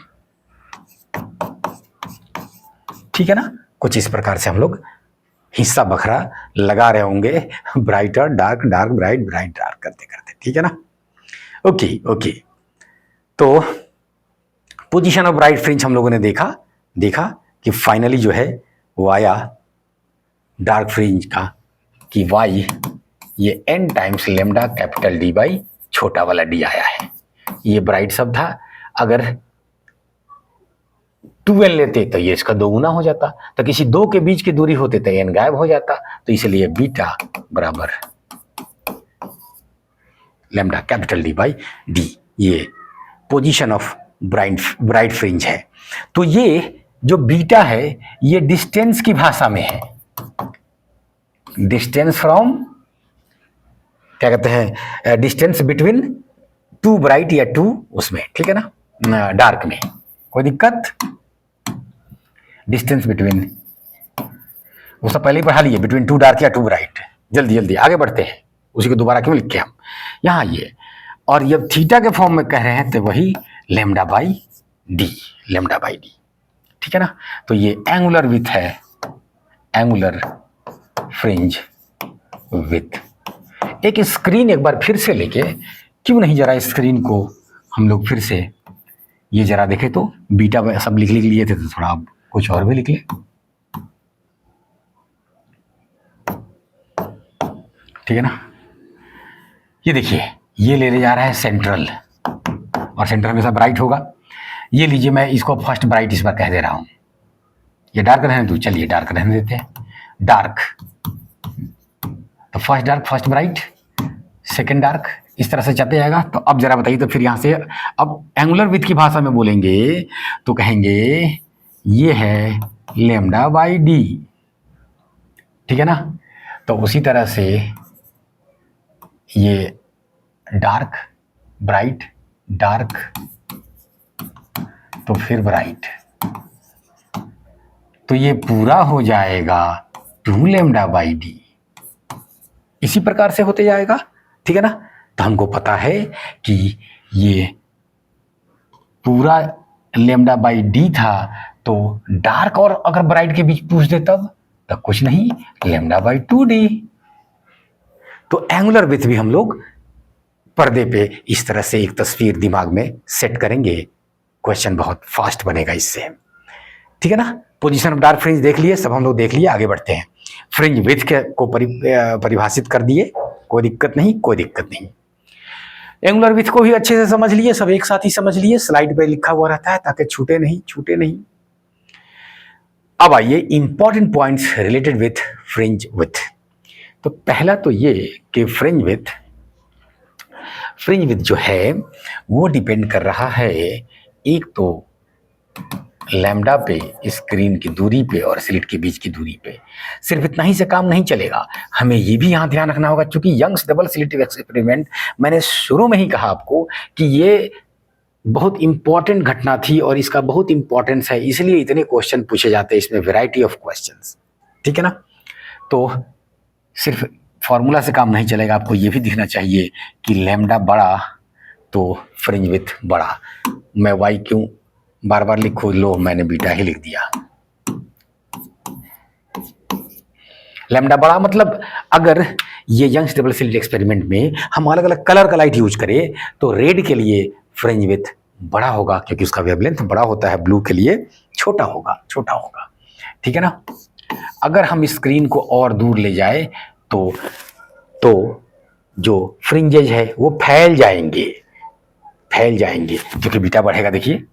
ठीक है ना। कुछ इस प्रकार से हम लोग हिस्सा बखरा लगा रहे होंगे, brighter dark, dark bright, bright dark करते करते, ठीक है ना। ओके ओके, तो पोजीशन ऑफ ब्राइट फ्रिंज हम लोगों ने देखा कि फाइनली जो है वो आया डार्क फ्रिंज का कि y ये n times lambda capital D by छोटा वाला d आया है। ये ब्राइट शब्द था, अगर 2n लेते तो ये इसका 2 गुना हो जाता, तो किसी दो के बीच की दूरी होते तो n गायब हो जाता, तो इसलिए बीटा बराबर lambda capital D by D, ये पोजीशन ऑफ ब्राइट फ्रिंज है। तो ये जो बीटा है ये डिस्टेंस की भाषा में है, डिस्टेंस फ्रॉम, क्या कहते हैं, डिस्टेंस बिटवीन टू ब्राइट या टू उसमें, ठीक है ना, डार्क में, कोई दिक्कत। डिस्टेंस बिटवीन, वो सब पहले ही पढ़ा लिए, बिटवीन टू डार्क या टू ब्राइट। जल्दी जल्दी आगे बढ़ते हैं, उसी को दोबारा क्यों लिखे हम यहाँ ये, और जब थीटा के फॉर्म में कह रहे हैं तो वही lambda by D, lambda by D, ठीक है ना। तो ये एंगुलर विथ है, एंगुलर फ्रिंज विथ। एक स्क्रीन एक बार फिर से लेके, क्यों नहीं जरा स्क्रीन को हम लोग फिर से ये जरा देखें तो, बीटा सब लिख लिए थे तो थोड़ा आप कुछ और भी लिख ले, ठीक है ना। ये देखिए, ये ले जा रहा है सेंट्रल, और सेंट्रल हमेशा ब्राइट होगा। ये लीजिए, मैं इसको फर्स्ट ब्राइट इस बार कह दे रहा हूं, ये डार्क रहने दो, चलिए डार्क रहने देते हैं, डार्क, तो first dark first bright, second dark, इस तरह से चलते जाएगा। तो अब जरा बताइए, तो फिर यहाँ से अब एंगुलर विथ की भाषा में बोलेंगे तो कहेंगे ये है लेमडा बाई डी, ठीक है ना। तो उसी तरह से ये डार्क ब्राइट, डार्क तो फिर ब्राइट, तो ये पूरा हो जाएगा 2 लेमडा बाई डी, इसी प्रकार से होते जाएगा, ठीक है ना। तो हमको पता है कि ये पूरा लेमडा बाई डी था, तो डार्क और अगर ब्राइट के बीच पूछ दे तब कुछ नहीं, लेमडा बाई 2D। तो एंगुलर विथ भी हम लोग पर्दे पे इस तरह से एक तस्वीर दिमाग में सेट करेंगे, क्वेश्चन बहुत फास्ट बनेगा इससे, ठीक है ना। पोजीशन ऑफ डार्क फ्रिंज देख लिए, सब हम लोग देख लिए, आगे बढ़ते हैं। फ्रिंज विथ को परिभाषित कर दिए, कोई दिक्कत नहीं, कोई दिक्कत नहीं। एंगुलर विथ को भी अच्छे से समझ लिए, सब एक साथ ही समझ लिए, स्लाइड पे लिखा हुआ रहता है ताकि छूटे नहीं। अब आइए important points related with fringe with. तो पहला तो ये कि फ्रिंज विथ जो है वो डिपेंड कर रहा है एक तो लैम्डा पे, स्क्रीन की दूरी पे और स्लिट के बीच की दूरी पे। सिर्फ इतना ही से काम नहीं चलेगा, हमें ये भी यहाँ ध्यान रखना होगा, क्योंकि यंग्स डबल स्लिट एक्सपेरिमेंट मैंने शुरू में ही कहा आपको कि ये बहुत इंपॉर्टेंट घटना थी और इसका बहुत इंपॉर्टेंस है, इसलिए इतने क्वेश्चन पूछे जाते हैं इसमें, वैरायटी ऑफ क्वेश्चंस, ठीक है ना। तो सिर्फ फॉर्मूला से काम नहीं चलेगा, आपको ये भी दिखना चाहिए कि लैम्डा बड़ा तो फ्रिंज विथ बड़ा। मैं वाई क्यों बार बार लिखो, लो मैंने बीटा ही लिख दिया। लैम्डा बड़ा मतलब अगर ये यंग्स डबल स्लिट एक्सपेरिमेंट में हम अलग अलग कलर का लाइट यूज करें तो रेड के लिए फ्रिंज विथ बड़ा होगा क्योंकि उसका वेवलेंथ बड़ा होता है, ब्लू के लिए छोटा होगा, ठीक है ना। अगर हम स्क्रीन को और दूर ले जाए तो जो फ्रिंजेज है वो फैल जाएंगे क्योंकि बीटा बढ़ेगा, देखिए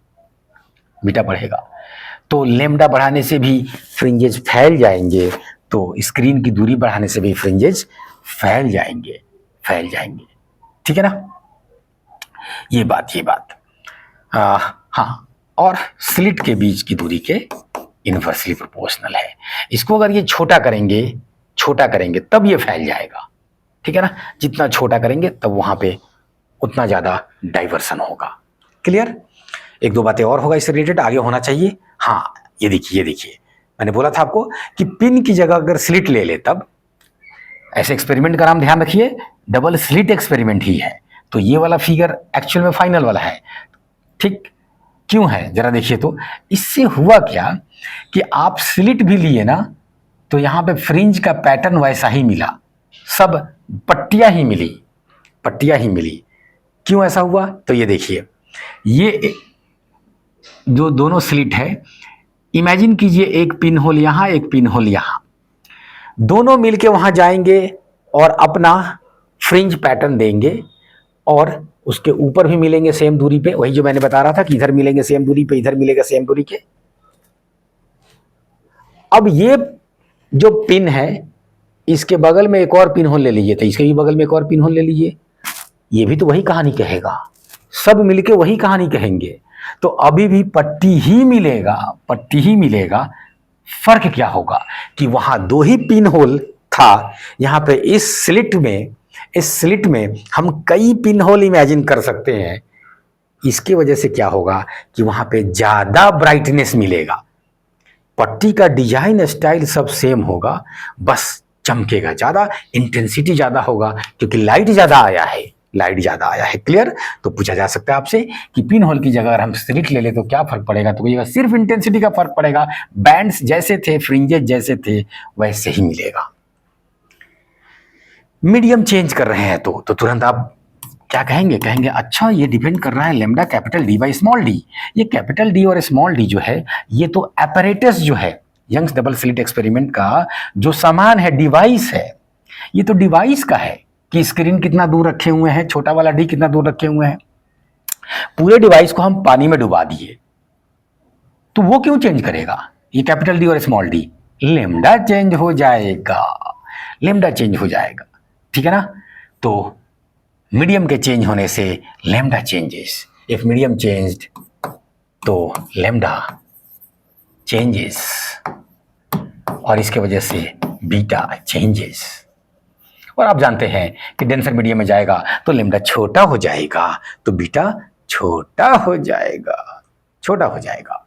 बीटा बढ़ेगा तो लैम्डा बढ़ाने से भी फ्रिंजेज फैल जाएंगे, तो स्क्रीन की दूरी बढ़ाने से भी फ्रिंजेज फैल जाएंगे, ठीक है ना। ये बात हाँ, और स्लिट के बीच की दूरी के इनवर्सली प्रोपोर्शनल है। इसको अगर ये छोटा करेंगे तब ये फैल जाएगा, ठीक है ना। जितना छोटा करेंगे तब वहां पे उतना ज्यादा डाइवर्सन होगा। क्लियर? एक दो बातें और होगा इससे रिलेटेड, आगे होना चाहिए। हाँ, ये देखिए मैंने बोला था आपको कि पिन की जगह अगर स्लिट ले ले तब, ऐसे एक्सपेरिमेंट का नाम ध्यान रखिए डबल स्लिट एक्सपेरिमेंट ही है। तो ये वाला फिगर एक्चुअल में फाइनल वाला है, ठीक क्यों है जरा देखिए। तो इससे हुआ क्या कि आप स्लिट भी लिए ना तो यहां पे फ्रिंज का पैटर्न वैसा ही मिला, सब पट्टियां ही मिली। क्यों ऐसा हुआ? तो ये देखिए, ये जो दोनों स्लिट है, इमेजिन कीजिए एक पिन होल यहां, एक पिन होल यहां, दोनों मिलके वहां जाएंगे और अपना फ्रिंज पैटर्न देंगे और उसके ऊपर भी मिलेंगे सेम दूरी पे। वही जो मैंने बता रहा था कि इधर मिलेंगे सेम दूरी पे, इधर मिलेगा सेम दूरी के। अब ये जो पिन है इसके बगल में एक और पिन होल ले लीजिए, तो इसके भी बगल में एक और पिन होल ले लीजिए, ये भी तो वही कहानी कहेगा, सब मिलके वही कहानी कहेंगे। तो अभी भी पट्टी ही मिलेगा। फर्क क्या होगा कि वहां दो ही पिन होल था, यहां पे इस स्लिट में हम कई पिन होल इमेजिन कर सकते हैं। इसकी वजह से क्या होगा कि वहां पे ज्यादा ब्राइटनेस मिलेगा, पट्टी का डिजाइन स्टाइल सब सेम होगा, बस चमकेगा ज्यादा, इंटेंसिटी ज्यादा होगा क्योंकि लाइट ज्यादा आया है। क्लियर? तो पूछा जा सकता है आपसे कि पिन होल की जगह अगर हम स्लिट ले ले तो क्या फर्क पड़ेगा? तो कहिएगा सिर्फ इंटेंसिटी का फर्क पड़ेगा, बैंड्स जैसे थे, फ्रिंजेस जैसे थे वैसे ही मिलेगा। मीडियम चेंज कर रहे हैं तो तुरंत आप क्या कहेंगे अच्छा ये डिपेंड कर रहा है lambda capital D by small D. ये कैपिटल डी और स्मॉल डी जो है ये तो apparatus जो है यंग्स डबल स्लिट एक्सपेरिमेंट का जो सामान है, डिवाइस है, ये तो डिवाइस का है कि स्क्रीन कितना दूर रखे हुए हैं, छोटा वाला डी कितना दूर रखे हुए हैं। पूरे डिवाइस को हम पानी में डुबा दिए तो वो क्यों चेंज करेगा? ये कैपिटल डी और स्मॉल डी, लेमडा चेंज हो जाएगा, ठीक है ना। तो मीडियम के चेंज होने से lambda changes, if medium changed तो लेमडा चेंजेस, और इसके वजह से बीटा चेंजेस। और आप जानते हैं कि डेंसर मीडियम में जाएगा तो लेमडा छोटा हो जाएगा, तो बीटा छोटा हो जाएगा।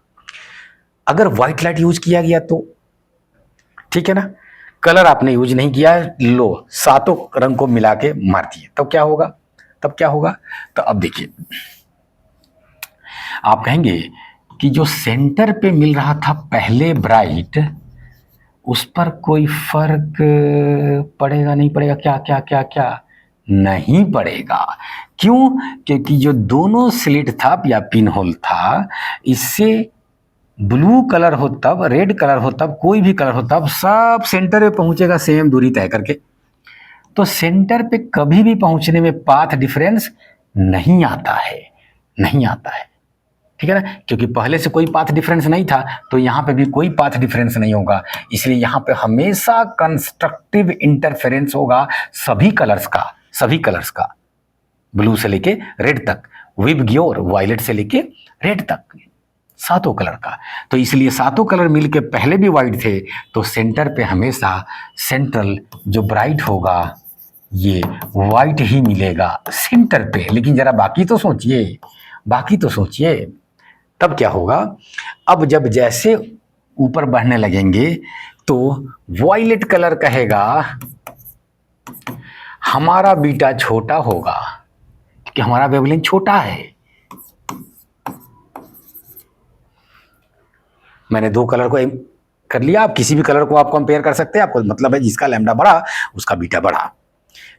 अगर व्हाइट लाइट यूज किया गया तो ठीक है ना, कलर आपने यूज नहीं किया, लो सातों रंग को मिला के मार दिए, तब क्या होगा? तो अब देखिए, आप कहेंगे कि जो सेंटर पे मिल रहा था पहले ब्राइट, उस पर कोई फर्क पड़ेगा नहीं पड़ेगा? क्या नहीं पड़ेगा। क्यों? क्योंकि जो दोनों स्लिट था या पिन होल था, इससे ब्लू कलर हो तब, रेड कलर हो तब, कोई भी कलर हो तब, सब सेंटर पे पहुंचेगा सेम दूरी तय करके। तो सेंटर पे कभी भी पहुंचने में पाथ डिफरेंस नहीं आता है, ठीक है ना। क्योंकि पहले से कोई पाथ डिफरेंस नहीं था तो यहां पे भी कोई पाथ डिफरेंस नहीं होगा, इसलिए यहां पे हमेशा कंस्ट्रक्टिव इंटरफेरेंस होगा सभी कलर्स का, ब्लू से लेके रेड तक, विबग्योर वायलेट से लेके रेड तक, सातों कलर का। तो इसलिए सातों कलर मिलके पहले भी वाइट थे, तो सेंटर पे हमेशा सेंट्रल जो ब्राइट होगा ये वाइट ही मिलेगा सेंटर पे। लेकिन जरा बाकी तो सोचिए, तब क्या होगा? अब जब जैसे ऊपर बढ़ने लगेंगे तो वायलेट कलर कहेगा हमारा बीटा छोटा होगा क्योंकि हमारा वेवलेंथ छोटा है। मैंने दो कलर को कर लिया, आप किसी भी कलर को आप कंपेयर कर सकते हैं, आपको मतलब है जिसका लैम्डा बड़ा उसका बीटा बड़ा,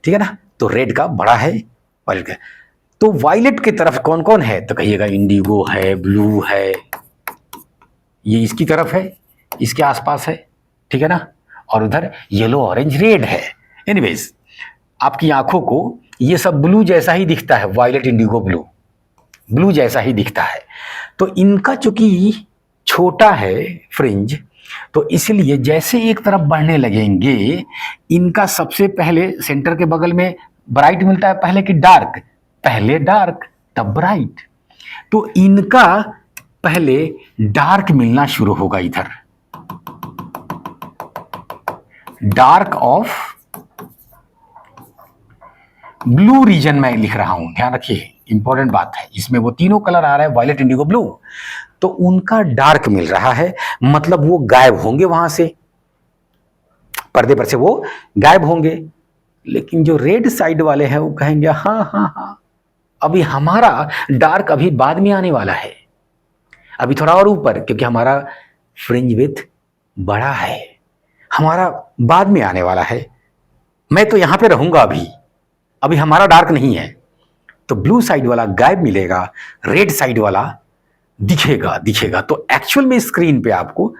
ठीक है ना। तो रेड का बड़ा है, वायलेट का। तो वायलेट की तरफ कौन कौन है? तो कहिएगा इंडिगो है, ब्लू है, ये इसकी तरफ है, इसके आसपास है, ठीक है ना। और उधर येलो, ऑरेंज, रेड है। एनीवेज, आपकी आंखों को ये सब ब्लू जैसा ही दिखता है, वायलेट, इंडिगो, ब्लू जैसा ही दिखता है। तो इनका चूंकि छोटा है फ्रिंज, तो इसलिए जैसे एक तरफ बढ़ने लगेंगे, इनका सबसे पहले सेंटर के बगल में ब्राइट मिलता है पहले कि डार्क, पहले डार्क तब ब्राइट, तो इनका पहले डार्क मिलना शुरू होगा इधर, डार्क ऑफ ब्लू रीजन में लिख रहा हूं, ध्यान रखिए, इंपॉर्टेंट बात है, इसमें वो तीनों कलर आ रहा है, वायलेट, इंडिगो, ब्लू, तो उनका डार्क मिल रहा है, मतलब वो गायब होंगे वहां से, पर्दे पर से वो गायब होंगे। लेकिन जो रेड साइड वाले हैं वो कहेंगे हाँ हाँ हाँ, अभी हमारा डार्क अभी बाद में आने वाला है, अभी थोड़ा और ऊपर, क्योंकि हमारा फ्रिंज विड्थ बड़ा है, हमारा बाद में आने वाला है, मैं तो यहां पे रहूंगा अभी, अभी हमारा डार्क नहीं है। तो ब्लू साइड वाला गायब मिलेगा, रेड साइड वाला दिखेगा दिखेगा। तो एक्चुअल में स्क्रीन पे आपको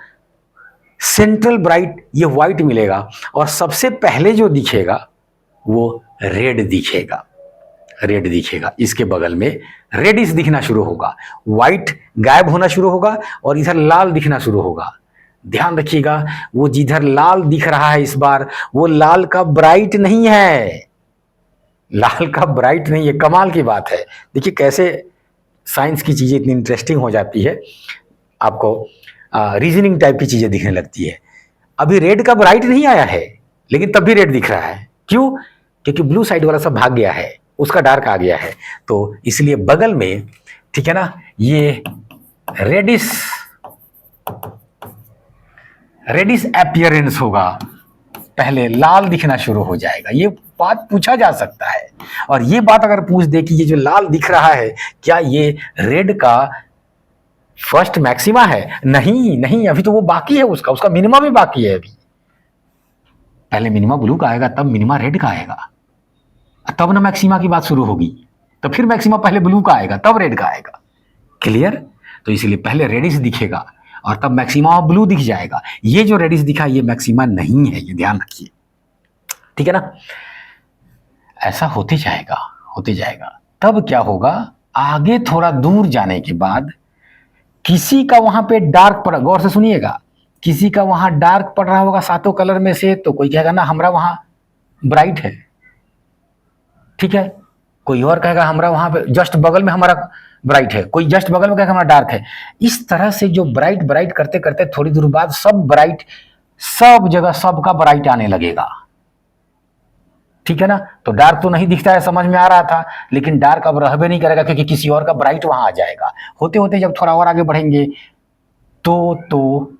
सेंट्रल ब्राइट ये व्हाइट मिलेगा, और सबसे पहले जो दिखेगा वो रेड दिखेगा, रेड दिखेगा, इसके बगल में रेडिश दिखना शुरू होगा, व्हाइट गायब होना शुरू होगा, और इधर लाल दिखना शुरू होगा। ध्यान रखिएगा, वो जिधर लाल दिख रहा है इस बार, वो लाल का ब्राइट नहीं है, लाल का ब्राइट नहीं है। कमाल की बात है, देखिए कैसे साइंस की चीजें इतनी इंटरेस्टिंग हो जाती है, आपको रीजनिंग टाइप की चीजें दिखने लगती है। अभी रेड का ब्राइट नहीं आया है, लेकिन तब भी रेड दिख रहा है, क्यों? क्योंकि ब्लू साइड वाला सब भाग गया है, उसका डार्क आ गया है, तो इसलिए बगल में, ठीक है ना, ये रेडिश रेडिश अपीयरेंस होगा, पहले लाल दिखना शुरू हो जाएगा। ये बात पूछा जा सकता है, और ये बात अगर पूछ दे कि ये जो लाल दिख रहा है, क्या ये रेड का फर्स्ट मैक्सिमा है? नहीं नहीं, अभी तो वो बाकी है, उसका मिनिमा भी बाकी है। अभी पहले मिनिमा ब्लू का आएगा, तब मिनिमा रेड का आएगा, तब ना मैक्सिमा की बात शुरू होगी। तो फिर मैक्सिमा पहले ब्लू का आएगा, तब रेड का आएगा। क्लियर? तो इसलिए पहले रेडिश दिखेगा, और तब मैक्सिमा ऑफ ब्लू दिख जाएगा। ये जो रेडिश दिखा ये मैक्सिमा नहीं है, ये ध्यान रखिए, ठीक है ना। ऐसा होते जाएगा होते जाएगा। तब क्या होगा, आगे थोड़ा दूर जाने के बाद किसी का वहां पे डार्क पड़, गौर से सुनिएगा, किसी का वहां डार्क पड़ रहा होगा सातों कलर में से, तो कोई कहेगा ना हमारा वहां ब्राइट है, ठीक है। कोई और कहेगा हमारा वहां पे जस्ट बगल में हमारा ब्राइट है, कोई जस्ट बगल में कहेगा हमारा डार्क है। इस तरह से जो ब्राइट ब्राइट करते करते थोड़ी देर बाद सब ब्राइट, सब जगह सबका ब्राइट आने लगेगा, ठीक है ना। तो डार्क तो नहीं दिखता है, समझ में आ रहा था, लेकिन डार्क अब रहबे नहीं करेगा, क्योंकि किसी और का ब्राइट वहां आ जाएगा। होते होते जब थोड़ा और आगे बढ़ेंगे तो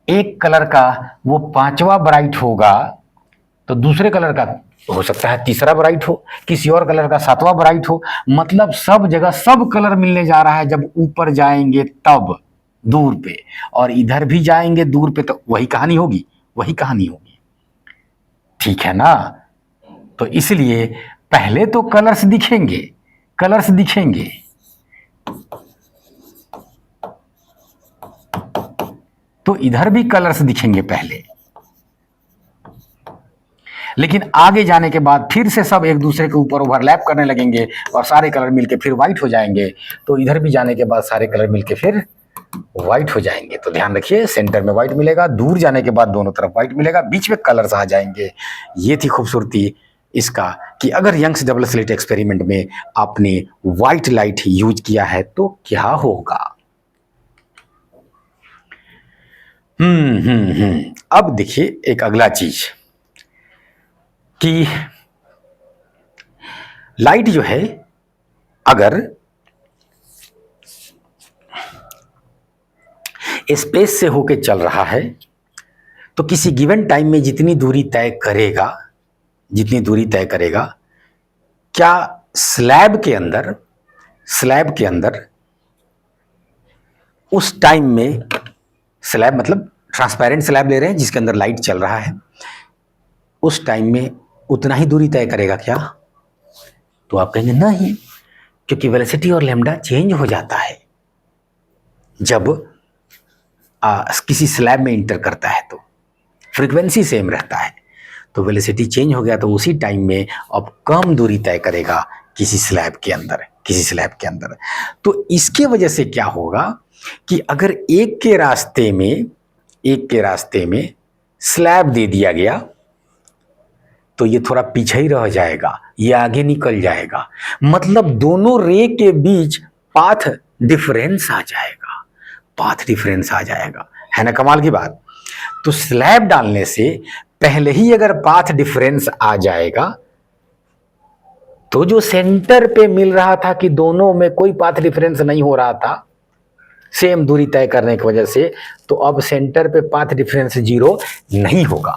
एक कलर का वो पांचवा ब्राइट होगा, तो दूसरे कलर का हो सकता है तीसरा ब्राइट हो, किसी और कलर का सातवां ब्राइट हो। मतलब सब जगह सब कलर मिलने जा रहा है। जब ऊपर जाएंगे तब दूर पे, और इधर भी जाएंगे दूर पे, तो वही कहानी होगी, वही कहानी होगी, ठीक है ना। तो इसलिए पहले तो कलर्स दिखेंगे, कलर्स दिखेंगे, तो इधर भी कलर्स दिखेंगे पहले, लेकिन आगे जाने के बाद फिर से सब एक दूसरे के ऊपर ओवरलैप करने लगेंगे, और सारे कलर मिलके फिर व्हाइट हो जाएंगे। तो इधर भी जाने के बाद सारे कलर मिलके फिर व्हाइट हो जाएंगे। तो ध्यान रखिए, सेंटर में व्हाइट मिलेगा, दूर जाने के बाद दोनों तरफ व्हाइट मिलेगा, बीच में कलर्स आ जाएंगे। ये थी खूबसूरती इसका कि अगर यंग्स डबल स्लिट एक्सपेरिमेंट में आपने व्हाइट लाइट यूज किया है तो क्या होगा। अब देखिए एक अगला चीज कि लाइट जो है अगर स्पेस से होके चल रहा है तो किसी गिवन टाइम में जितनी दूरी तय करेगा, क्या स्लैब के अंदर उस टाइम में, स्लैब मतलब ट्रांसपेरेंट स्लैब ले रहे हैं जिसके अंदर लाइट चल रहा है, उस टाइम में उतना ही दूरी तय करेगा क्या? तो आप कहेंगे नहीं, क्योंकि वेलोसिटी और लैम्डा चेंज हो जाता है जब किसी स्लैब में इंटर करता है, तो फ्रीक्वेंसी सेम रहता है, तो वेलोसिटी चेंज हो गया तो उसी टाइम में अब कम दूरी तय करेगा किसी स्लैब के अंदर। तो इसके वजह से क्या होगा कि अगर एक के रास्ते में स्लैब दे दिया गया तो ये थोड़ा पीछे ही रह जाएगा, ये आगे निकल जाएगा, मतलब दोनों रे के बीच पाथ डिफरेंस आ जाएगा, है ना कमाल की बात। तो स्लैब डालने से पहले ही अगर पाथ डिफरेंस आ जाएगा तो जो सेंटर पे मिल रहा था कि दोनों में कोई पाथ डिफरेंस नहीं हो रहा था सेम दूरी तय करने की वजह से, तो अब सेंटर पे पाथ डिफरेंस 0 नहीं होगा।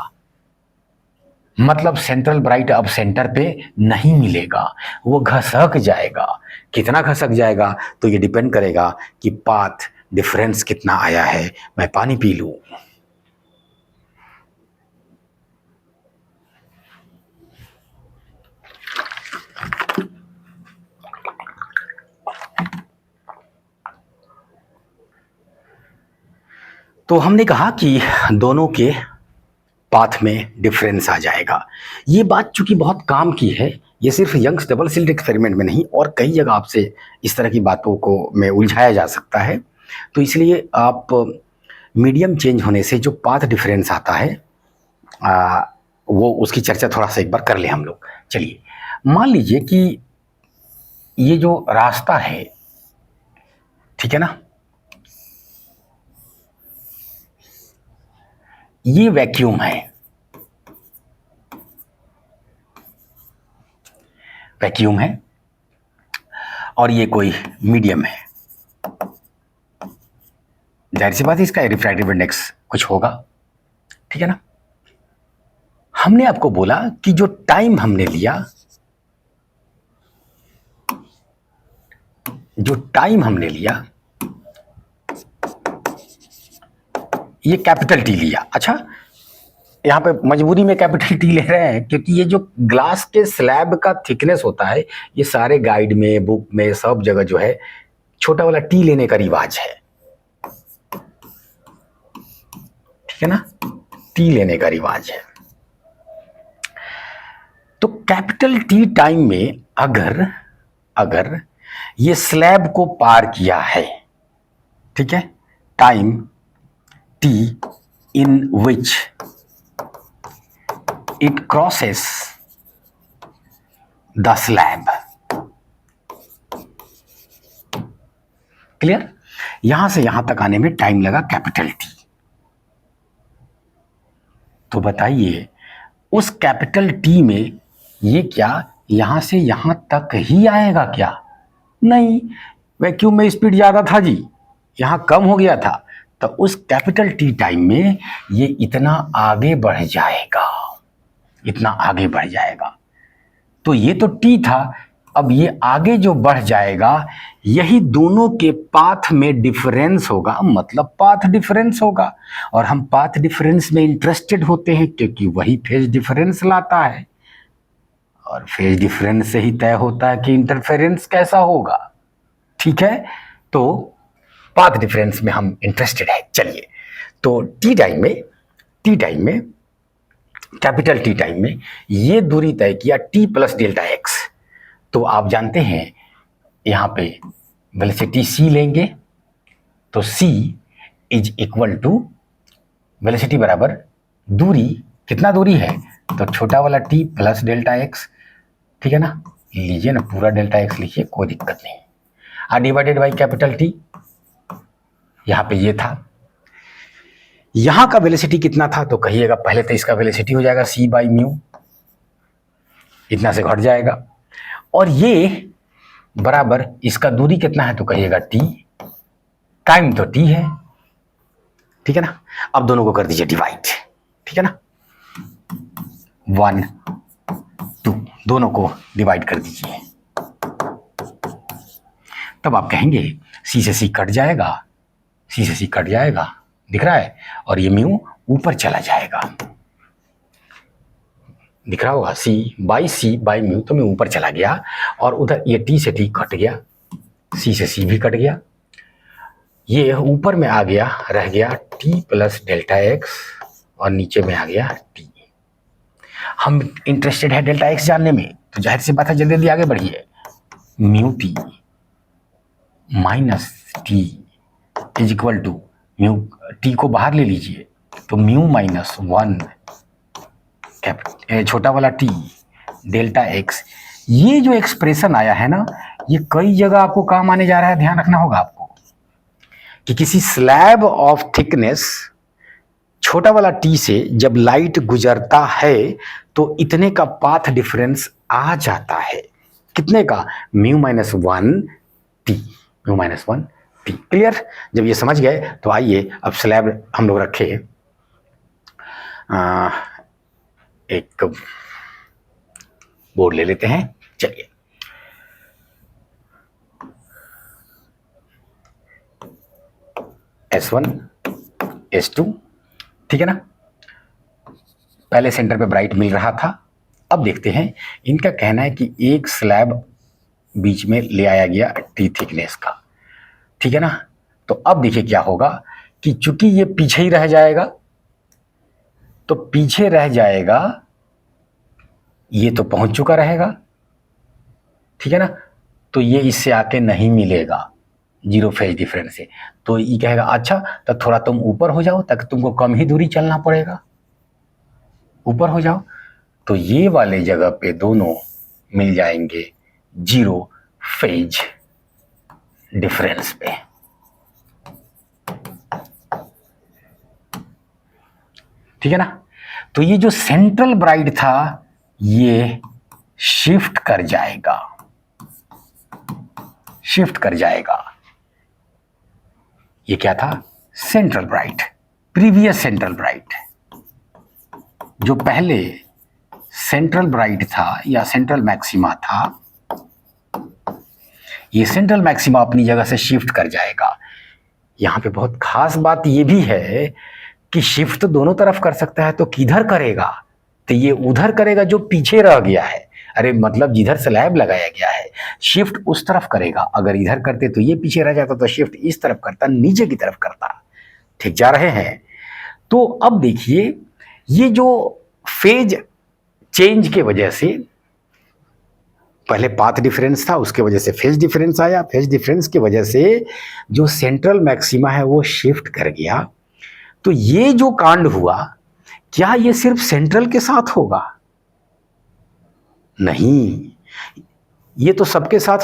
मतलब सेंट्रल ब्राइट अब सेंटर पे नहीं मिलेगा, वो घसक जाएगा। कितना घसक जाएगा तो ये डिपेंड करेगा कि पाथ डिफरेंस कितना आया है। मैं पानी पी लूं। तो हमने कहा कि दोनों के पाथ में डिफरेंस आ जाएगा। ये बात चूंकि बहुत काम की है, ये सिर्फ यंग्स डबल स्लिट एक्सपेरिमेंट में नहीं और कई जगह आपसे इस तरह की बातों को में उलझाया जा सकता है। तो इसलिए आप मीडियम चेंज होने से जो पाथ डिफरेंस आता है वो उसकी चर्चा थोड़ा सा एक बार कर ले हम लोग। चलिए, मान लीजिए कि ये जो रास्ता है, ठीक है ना, ये वैक्यूम है, वैक्यूम है और ये कोई मीडियम है। जाहिर सी बात है इसका रिफ्रैक्टिव इंडेक्स कुछ होगा, ठीक है ना। हमने आपको बोला कि जो टाइम हमने लिया, जो टाइम हमने लिया ये कैपिटल टी लिया। अच्छा, यहाँ पे मजबूरी में कैपिटल टी ले रहे हैं क्योंकि ये जो ग्लास के स्लैब का थिकनेस होता है, ये सारे गाइड में, बुक में, सब जगह जो है छोटा वाला टी लेने का रिवाज है, ठीक है ना, टी लेने का रिवाज है। तो कैपिटल टी टाइम में अगर ये स्लैब को पार किया है, ठीक है, time t in which it crosses the slab, clear. यहां से यहां तक आने में टाइम लगा कैपिटल टी। तो बताइए उस कैपिटल टी में ये क्या यहां से यहां तक ही आएगा क्या? नहीं, वैक्यूम में स्पीड ज्यादा था जी, यहां कम हो गया था, तो उस कैपिटल टी टाइम में ये इतना आगे बढ़ जाएगा, इतना आगे बढ़ जाएगा। तो ये तो टी था, अब ये आगे जो बढ़ जाएगा यही दोनों के पाथ में डिफरेंस होगा, मतलब पाथ डिफरेंस होगा। और हम पाथ डिफरेंस में इंटरेस्टेड होते हैं क्योंकि वही फेज डिफरेंस लाता है, और फेज डिफरेंस से ही तय होता है कि इंटरफेरेंस कैसा होगा, ठीक है। तो पाथ डिफरेंस में हम इंटरेस्टेड है। चलिए, तो टी टाइम में कैपिटल टी टाइम में ये दूरी तय किया टी प्लस डेल्टा एक्स। तो आप जानते हैं यहां पे वेलोसिटी सी लेंगे, तो सी इज इक्वल टू वेलोसिटी बराबर दूरी, कितना दूरी है तो छोटा वाला टी प्लस डेल्टा एक्स, ठीक है ना। लीजिए ना, पूरा डेल्टा एक्स लिखिए, कोई दिक्कत नहीं, और डिवाइडेड बाई कैपिटल टी। यहां पे ये था, यहां का वेलोसिटी कितना था तो कहिएगा पहले तो इसका वेलोसिटी हो जाएगा सी बाई म्यू, इतना से घट जाएगा, और ये बराबर इसका दूरी कितना है तो कहिएगा टी, टाइम तो टी है, ठीक है ना। अब दोनों को कर दीजिए डिवाइड, ठीक है ना, 1 2 दोनों को डिवाइड कर दीजिए। तब आप कहेंगे सी से सी कट जाएगा, सी से सी कट जाएगा, दिख रहा है, और ये म्यू ऊपर चला जाएगा, दिख रहा होगा, सी बाई म्यू, तो म्यू ऊपर चला गया, और उधर ये टी से टी कट गया, सी से सी भी कट गया, ये ऊपर में आ गया, रह गया टी प्लस डेल्टा एक्स, और नीचे में आ गया टी। हम इंटरेस्टेड है डेल्टा एक्स जानने में, तो जाहिर सी बात है जल्दी जल्दी आगे बढ़िए। Mu T minus T is equal to mu, T को बाहर ले लीजिए, तो म्यू माइनस 1 छोटा वाला टी डेल्टा एक्स। ये जो एक्सप्रेशन आया है ना, ये कई जगह आपको काम आने जा रहा है, ध्यान रखना होगा आपको कि किसी स्लैब ऑफ थिकनेस छोटा वाला टी से जब लाइट गुजरता है तो इतने का पाथ डिफरेंस आ जाता है। कितने का? μ-1 टी, μ-1 टी। क्लियर? जब ये समझ गए तो आइए अब स्लैब हम लोग रखे। एक बोर्ड ले लेते हैं। चलिए, S1 S2, ठीक है ना। पहले सेंटर पे ब्राइट मिल रहा था। अब देखते हैं, इनका कहना है कि एक स्लैब बीच में ले आया गया टी थिकनेस का, ठीक है ना। तो अब देखिए क्या होगा कि चूंकि ये पीछे ही रह जाएगा, तो पीछे रह जाएगा, ये तो पहुंच चुका रहेगा, ठीक है ना। तो ये इससे आके नहीं मिलेगा जीरो फेज डिफरेंस से। तो ये कहेगा अच्छा तो थोड़ा तुम ऊपर हो जाओ ताकि तुमको कम ही दूरी चलना पड़ेगा, ऊपर हो जाओ। तो ये वाले जगह पे दोनों मिल जाएंगे जीरो फेज डिफरेंस पे। ठीक है ना। तो ये जो सेंट्रल ब्राइट था ये शिफ्ट कर जाएगा, शिफ्ट कर जाएगा। ये क्या था? Central bright, previous central bright. जो पहले सेंट्रल ब्राइट था या सेंट्रल मैक्सिमा था, ये सेंट्रल मैक्सिमा अपनी जगह से शिफ्ट कर जाएगा। यहां पे बहुत खास बात ये भी है कि शिफ्ट तो दोनों तरफ कर सकता है, तो किधर करेगा? तो ये उधर करेगा जो पीछे रह गया है। अरे मतलब जिधर स्लैब लगाया गया है शिफ्ट उस तरफ करेगा। अगर इधर करते तो ये पीछे रह जाता, तो शिफ्ट इस तरफ करता, नीचे की तरफ करता। ठीक जा रहे हैं? तो अब देखिए, ये जो फेज चेंज के वजह से, पहले पाथ डिफरेंस था, उसके वजह से फेज डिफरेंस आया, फेज डिफरेंस की वजह से जो सेंट्रल मैक्सिमा है वो शिफ्ट कर गया। तो ये जो कांड हुआ, क्या ये सिर्फ सेंट्रल के साथ होगा? नहीं, ये तो सबके साथ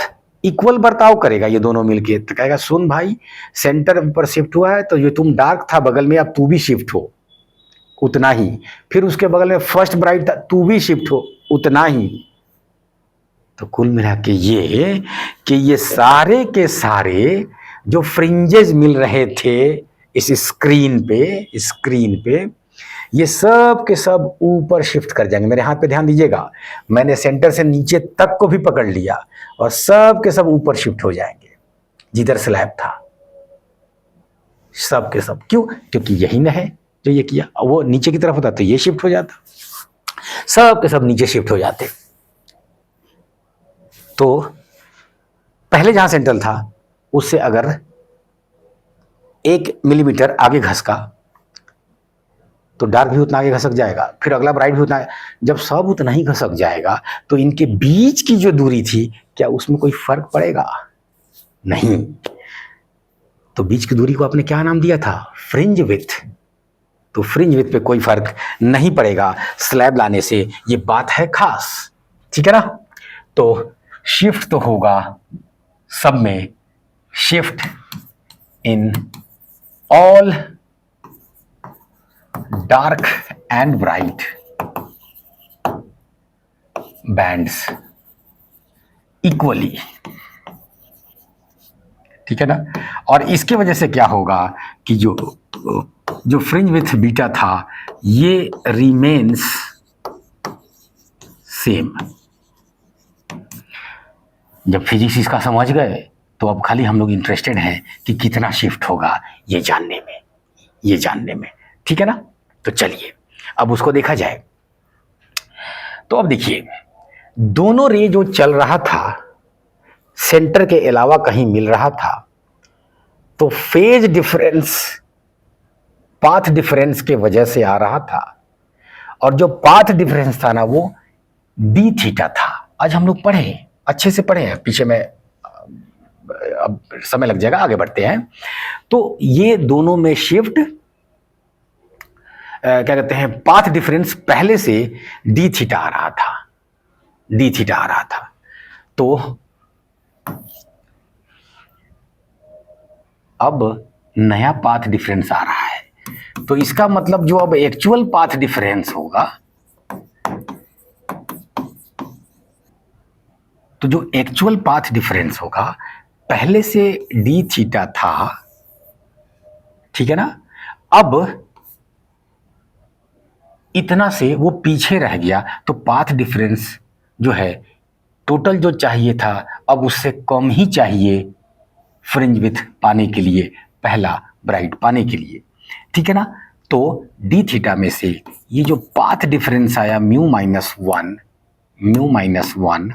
इक्वल बर्ताव करेगा। ये दोनों मिलके तो कहेगा सुन भाई, सेंटर पर शिफ्ट हुआ है तो ये तुम डार्क था बगल में, अब तू भी शिफ्ट हो, उतना ही। फिर उसके बगल में फर्स्ट ब्राइट था, तू भी शिफ्ट हो, उतना ही। तो कुल मिला के ये कि ये सारे के सारे जो फ्रिंजेस मिल रहे थे इस स्क्रीन पे ये सब के सब ऊपर शिफ्ट कर जाएंगे। मेरे हाथ पे ध्यान दीजिएगा, मैंने सेंटर से नीचे तक को भी पकड़ लिया और सब के सब ऊपर शिफ्ट हो जाएंगे जिधर स्लैब था, सब के सब। क्यों? क्योंकि यही न है जो ये किया। वो नीचे की तरफ होता तो ये शिफ्ट हो जाता, सब के सब नीचे शिफ्ट हो जाते। तो पहले जहां सेंट्रल था उससे अगर 1 मिलीमीटर आगे घसका तो डार्क भी उतना आगे घसक जाएगा, फिर अगला ब्राइट भी उतना। जब सब उतना ही घसक जाएगा तो इनके बीच की जो दूरी थी, क्या उसमें कोई फर्क पड़ेगा? नहीं। तो बीच की दूरी को आपने क्या नाम दिया था? Fringe width. तो फ्रिंज विड्थ पे कोई फर्क नहीं पड़ेगा स्लैब लाने से, ये बात है खास। ठीक है ना। तो शिफ्ट तो होगा सब में, shift in all dark and bright bands equally. ठीक है ना। और इसके वजह से क्या होगा कि जो फ्रिंज विथ बीटा था ये रिमेन्स सेम। जब फिजिक्स इसका समझ गए तो अब खाली हम लोग इंटरेस्टेड हैं कि कितना शिफ्ट होगा ये जानने में। ठीक है ना। तो चलिए अब उसको देखा जाए। तो अब देखिए, दोनों रे जो चल रहा था सेंटर के अलावा कहीं मिल रहा था, तो फेज डिफरेंस पाथ डिफरेंस के वजह से आ रहा था, और जो पाथ डिफरेंस था ना वो डी थीटा था। आज हम लोग पढ़े, अच्छे से पढ़े हैं, पीछे में अब समय लग जाएगा, आगे बढ़ते हैं। तो ये दोनों में शिफ्ट क्या कहते हैं, पाथ डिफरेंस पहले से डी थीटा आ रहा था। तो अब नया पाथ डिफरेंस आ रहा है, तो इसका मतलब जो अब एक्चुअल पाथ डिफरेंस होगा, तो जो एक्चुअल पाथ डिफरेंस होगा, पहले से डी थीटा था, ठीक है ना, अब इतना से वो पीछे रह गया, तो पाथ डिफरेंस जो है टोटल जो चाहिए था अब उससे कम ही चाहिए फ्रिंज विथ पाने के लिए, पहला ब्राइट पाने के लिए, ठीक है ना। तो डी थीटा में से ये जो पाथ डिफरेंस आया mu minus one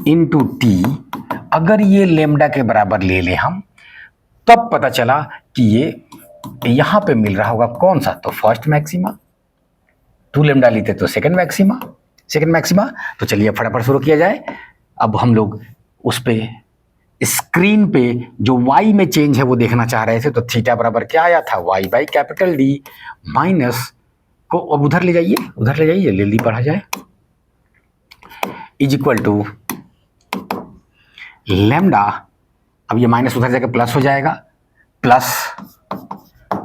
into T, अगर ये लेमडा के बराबर ले लें हम, तब पता चला कि ये यहां पे मिल रहा होगा कौन सा, तो फर्स्ट मैक्सिमा, 2 लेमडा लेते तो सेकंड मैक्सिमा। तो चलिए फटाफट शुरू किया जाए। अब हम लोग उस पे स्क्रीन पे जो y में चेंज है वो देखना चाह रहे थे, तो थीटा बराबर क्या आया था, y by capital D minus को अब उधर ले जाइए, जल्दी पढ़ा जाए, इज इक्वल टू लेमडा, अब ये माइनस उधर जाकर प्लस हो जाएगा, plus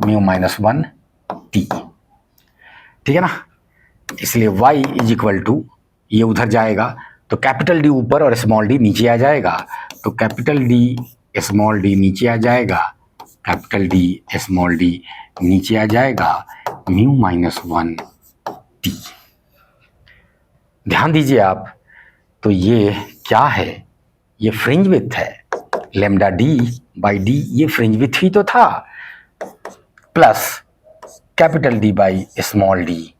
mu minus one T, ठीक है ना। इसलिए y इज इक्वल टू, ये उधर जाएगा तो कैपिटल डी ऊपर और स्मॉल डी नीचे आ जाएगा, तो कैपिटल डी स्मॉल डी नीचे आ जाएगा, कैपिटल डी स्मॉल डी नीचे आ जाएगा, म्यू माइनस वन टी। ध्यान दीजिए आप, तो ये क्या है, ये फ्रिंज विड्थ है, लेमडा डी बाई डी ये फ्रिंज विड्थ ही तो था, plus capital D by small D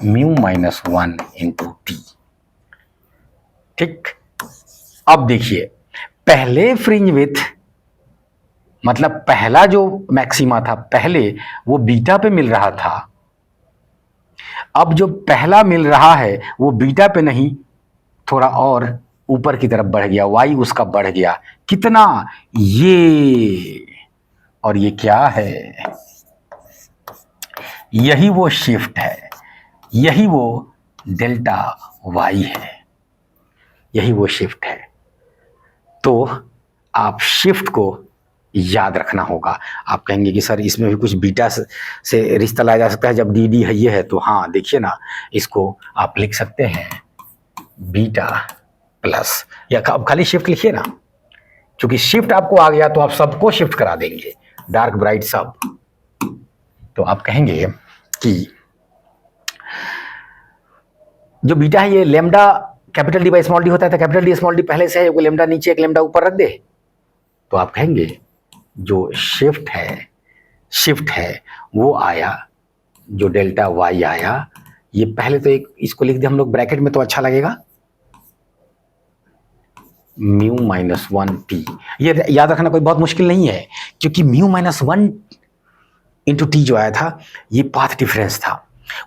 mu minus one into T, ठीक। अब देखिए, पहले फ्रिंज विड्थ मतलब पहला जो मैक्सिमा था पहले वो बीटा पे मिल रहा था, अब जो पहला मिल रहा है वो बीटा पे नहीं, थोड़ा और ऊपर की तरफ बढ़ गया, y उसका बढ़ गया, कितना, ये, और ये क्या है, यही वो शिफ्ट है, यही वो डेल्टा y है, यही वो शिफ्ट है। तो आप शिफ्ट को याद रखना होगा। आप कहेंगे कि सर इसमें भी कुछ बीटा से रिश्ता लाया जा सकता है जब डी डी है ये है, तो हाँ देखिए ना, इसको आप लिख सकते हैं बीटा प्लस, या अब खाली शिफ्ट लिखिए ना, क्योंकि शिफ्ट आपको आ गया तो आप सबको शिफ्ट करा देंगे, डार्क ब्राइट सब। तो आप कहेंगे कि जो बीटा है ये lambda capital D by small D होता है, तो कैपिटल डी स्मॉल डी पहले से है, एक लेमडा नीचे एक लेमडा ऊपर रख दे, तो आप कहेंगे जो शिफ्ट है वो आया, जो डेल्टा वाई आया, ये पहले तो एक इसको लिख दे हम लोग ब्रैकेट में तो अच्छा लगेगा, म्यू माइनस वन टी। ये याद रखना कोई बहुत मुश्किल नहीं है, क्योंकि mu minus one into T जो आया था ये पाथ डिफरेंस था,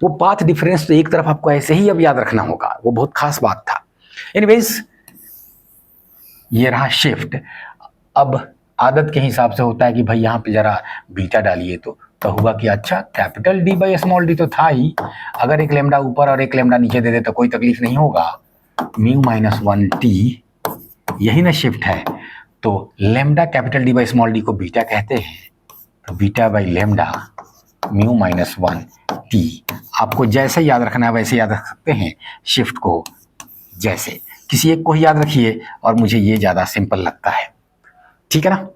वो पाथ डिफरेंस तो एक तरफ आपको ऐसे ही अब याद रखना होगा, वो बहुत खास बात था। एनीवेज ये रहा शिफ्ट। अब आदत के हिसाब से होता है कि भाई यहाँ पे जरा बीटा डालिए, तो हुआ कि अच्छा capital D by small D तो था ही, अगर एक लेमडा ऊपर और एक लेमडा नीचे दे दे तो कोई तकलीफ नहीं होगा, म्यू माइनस वन टी यही ना शिफ्ट है, तो lambda capital D by small D को बीटा कहते हैं, तो beta by lambda mu minus one T. आपको जैसे याद रखना है वैसे याद रख सकते हैं, शिफ्ट को जैसे किसी एक को ही याद रखिए, और मुझे ये ज़्यादा सिंपल लगता है, ठीक है ना।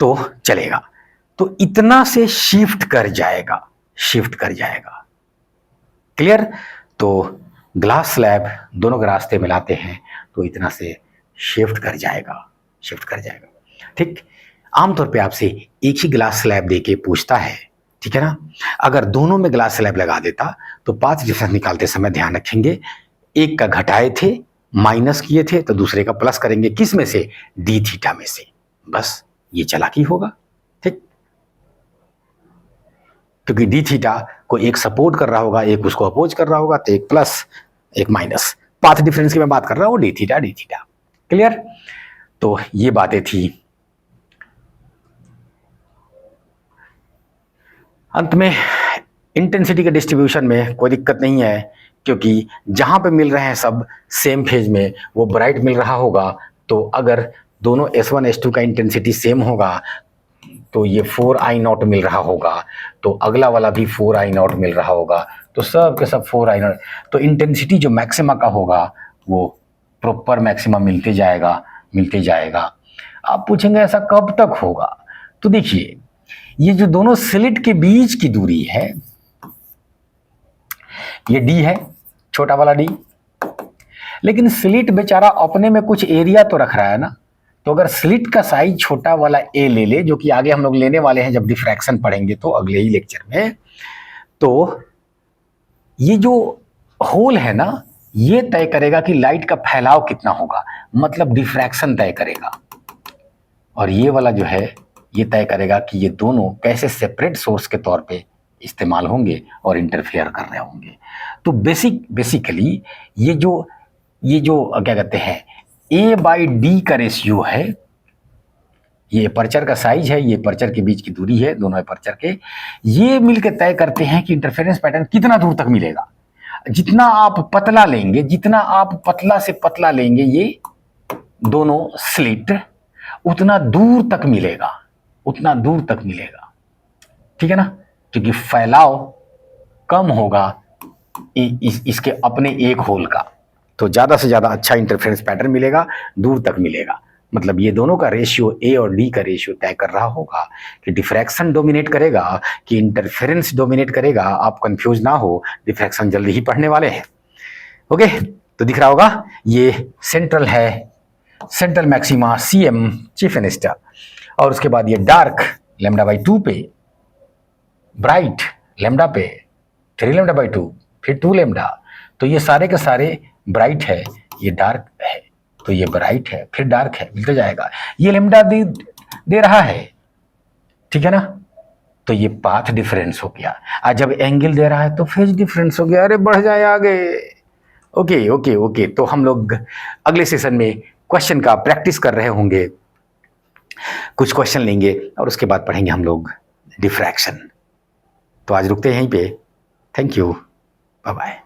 तो चलेगा, तो इतना से शिफ्ट कर जाएगा, क्लियर। तो ग्लास स्लैब दोनों के रास्ते मिलाते हैं तो इतना से शिफ्ट कर जाएगा, ठीक। आमतौर पे आपसे एक ही ग्लास स्लैब देके पूछता है, ठीक है ना। अगर दोनों में ग्लास स्लैब लगा देता तो पाथ डिफरेंस निकालते समय ध्यान रखेंगे, एक का घटाए थे माइनस किए थे तो दूसरे का प्लस करेंगे, किस में से, डी थीटा में से, बस ये चालाकी होगा, ठीक। क्योंकि डी थीटा को एक सपोर्ट कर रहा होगा, एक उसको अपोज कर रहा होगा, तो एक प्लस एक माइनस, पाथ डिफरेंस की मैं बात कर रहा हूँ, डी थीटा, क्लियर। तो ये बातें थी। अंत में इंटेंसिटी के डिस्ट्रीब्यूशन में कोई दिक्कत नहीं है, क्योंकि जहाँ पे मिल रहे हैं सब सेम फेज में वो ब्राइट मिल रहा होगा, तो अगर दोनों S1 S2 का इंटेंसिटी सेम होगा तो ये 4I0 मिल रहा होगा, तो अगला वाला भी 4I0 मिल रहा होगा, तो सब के सब 4I0। तो इंटेंसिटी जो मैक्सिमा का होगा वो प्रॉपर मैक्सिमा मिलते जाएगा। आप पूछेंगे ऐसा कब तक होगा, तो देखिए ये जो दोनों स्लिट के बीच की दूरी है, ये D है, छोटा वाला D, लेकिन स्लिट बेचारा अपने में कुछ एरिया तो रख रहा है ना। तो अगर स्लिट का साइज छोटा वाला A ले ले, जो कि आगे हम लोग लेने वाले हैं जब डिफ्रैक्शन पढ़ेंगे तो अगले ही लेक्चर में, तो ये जो होल है ना, ये तय करेगा कि लाइट का फैलाव कितना होगा, मतलब डिफ्रैक्शन तय करेगा। और ये वाला जो है ये तय करेगा कि ये दोनों कैसे सेपरेट सोर्स के तौर पे इस्तेमाल होंगे और इंटरफेयर कर रहे होंगे। तो बेसिकली ये जो क्या कहते हैं A/D का रेशियो है, ये अपर्चर का साइज है, ये अपर्चर के बीच की दूरी है, दोनों अपर्चर के, ये मिलकर तय करते हैं कि इंटरफेरेंस पैटर्न कितना दूर तक मिलेगा। जितना आप पतला लेंगे, जितना आप पतला से पतला लेंगे ये दोनों स्लिट, उतना दूर तक मिलेगा, ठीक है ना, क्योंकि फैलाव कम होगा इसके अपने एक होल का, तो ज़्यादा से ज़्यादा अच्छा इंटरफेरेंस पैटर्न मिलेगा, दूर तक मिलेगा। मतलब ये दोनों का रेशियो, A और D का रेशियो तय कर रहा होगा कि डिफ्रैक्शन डोमिनेट करेगा कि इंटरफेरेंस डोमिनेट करेगा। आप कंफ्यूज ना हो, डिफ्रैक्शन जल्दी ही पढ़ने वाले हैं। ओके, तो दिख रहा होगा ये सेंट्रल है, सेंट्रल मैक्सिमा CM चीफ एनेस्टा, और उसके बाद ये डार्क λ/2 पे, ब्राइट लैम्डा पे 3λ/2, फिर 2λ। तो ये सारे के सारे ब्राइट है, ये डार्क है, तो ये ब्राइट है, फिर डार्क है, मिलते जाएगा। ये लैम्डा दे रहा है, ठीक है ना, तो ये पाथ डिफरेंस हो गया। आज जब एंगल दे रहा है तो फेज डिफरेंस हो गया। अरे बढ़ जाए आगे। ओके, तो हम लोग अगले सेशन में क्वेश्चन का प्रैक्टिस कर रहे होंगे, कुछ क्वेश्चन लेंगे और उसके बाद पढ़ेंगे हम लोग डिफ्रैक्शन। तो आज रुकते हैं यहीं पे। Thank you, bye bye.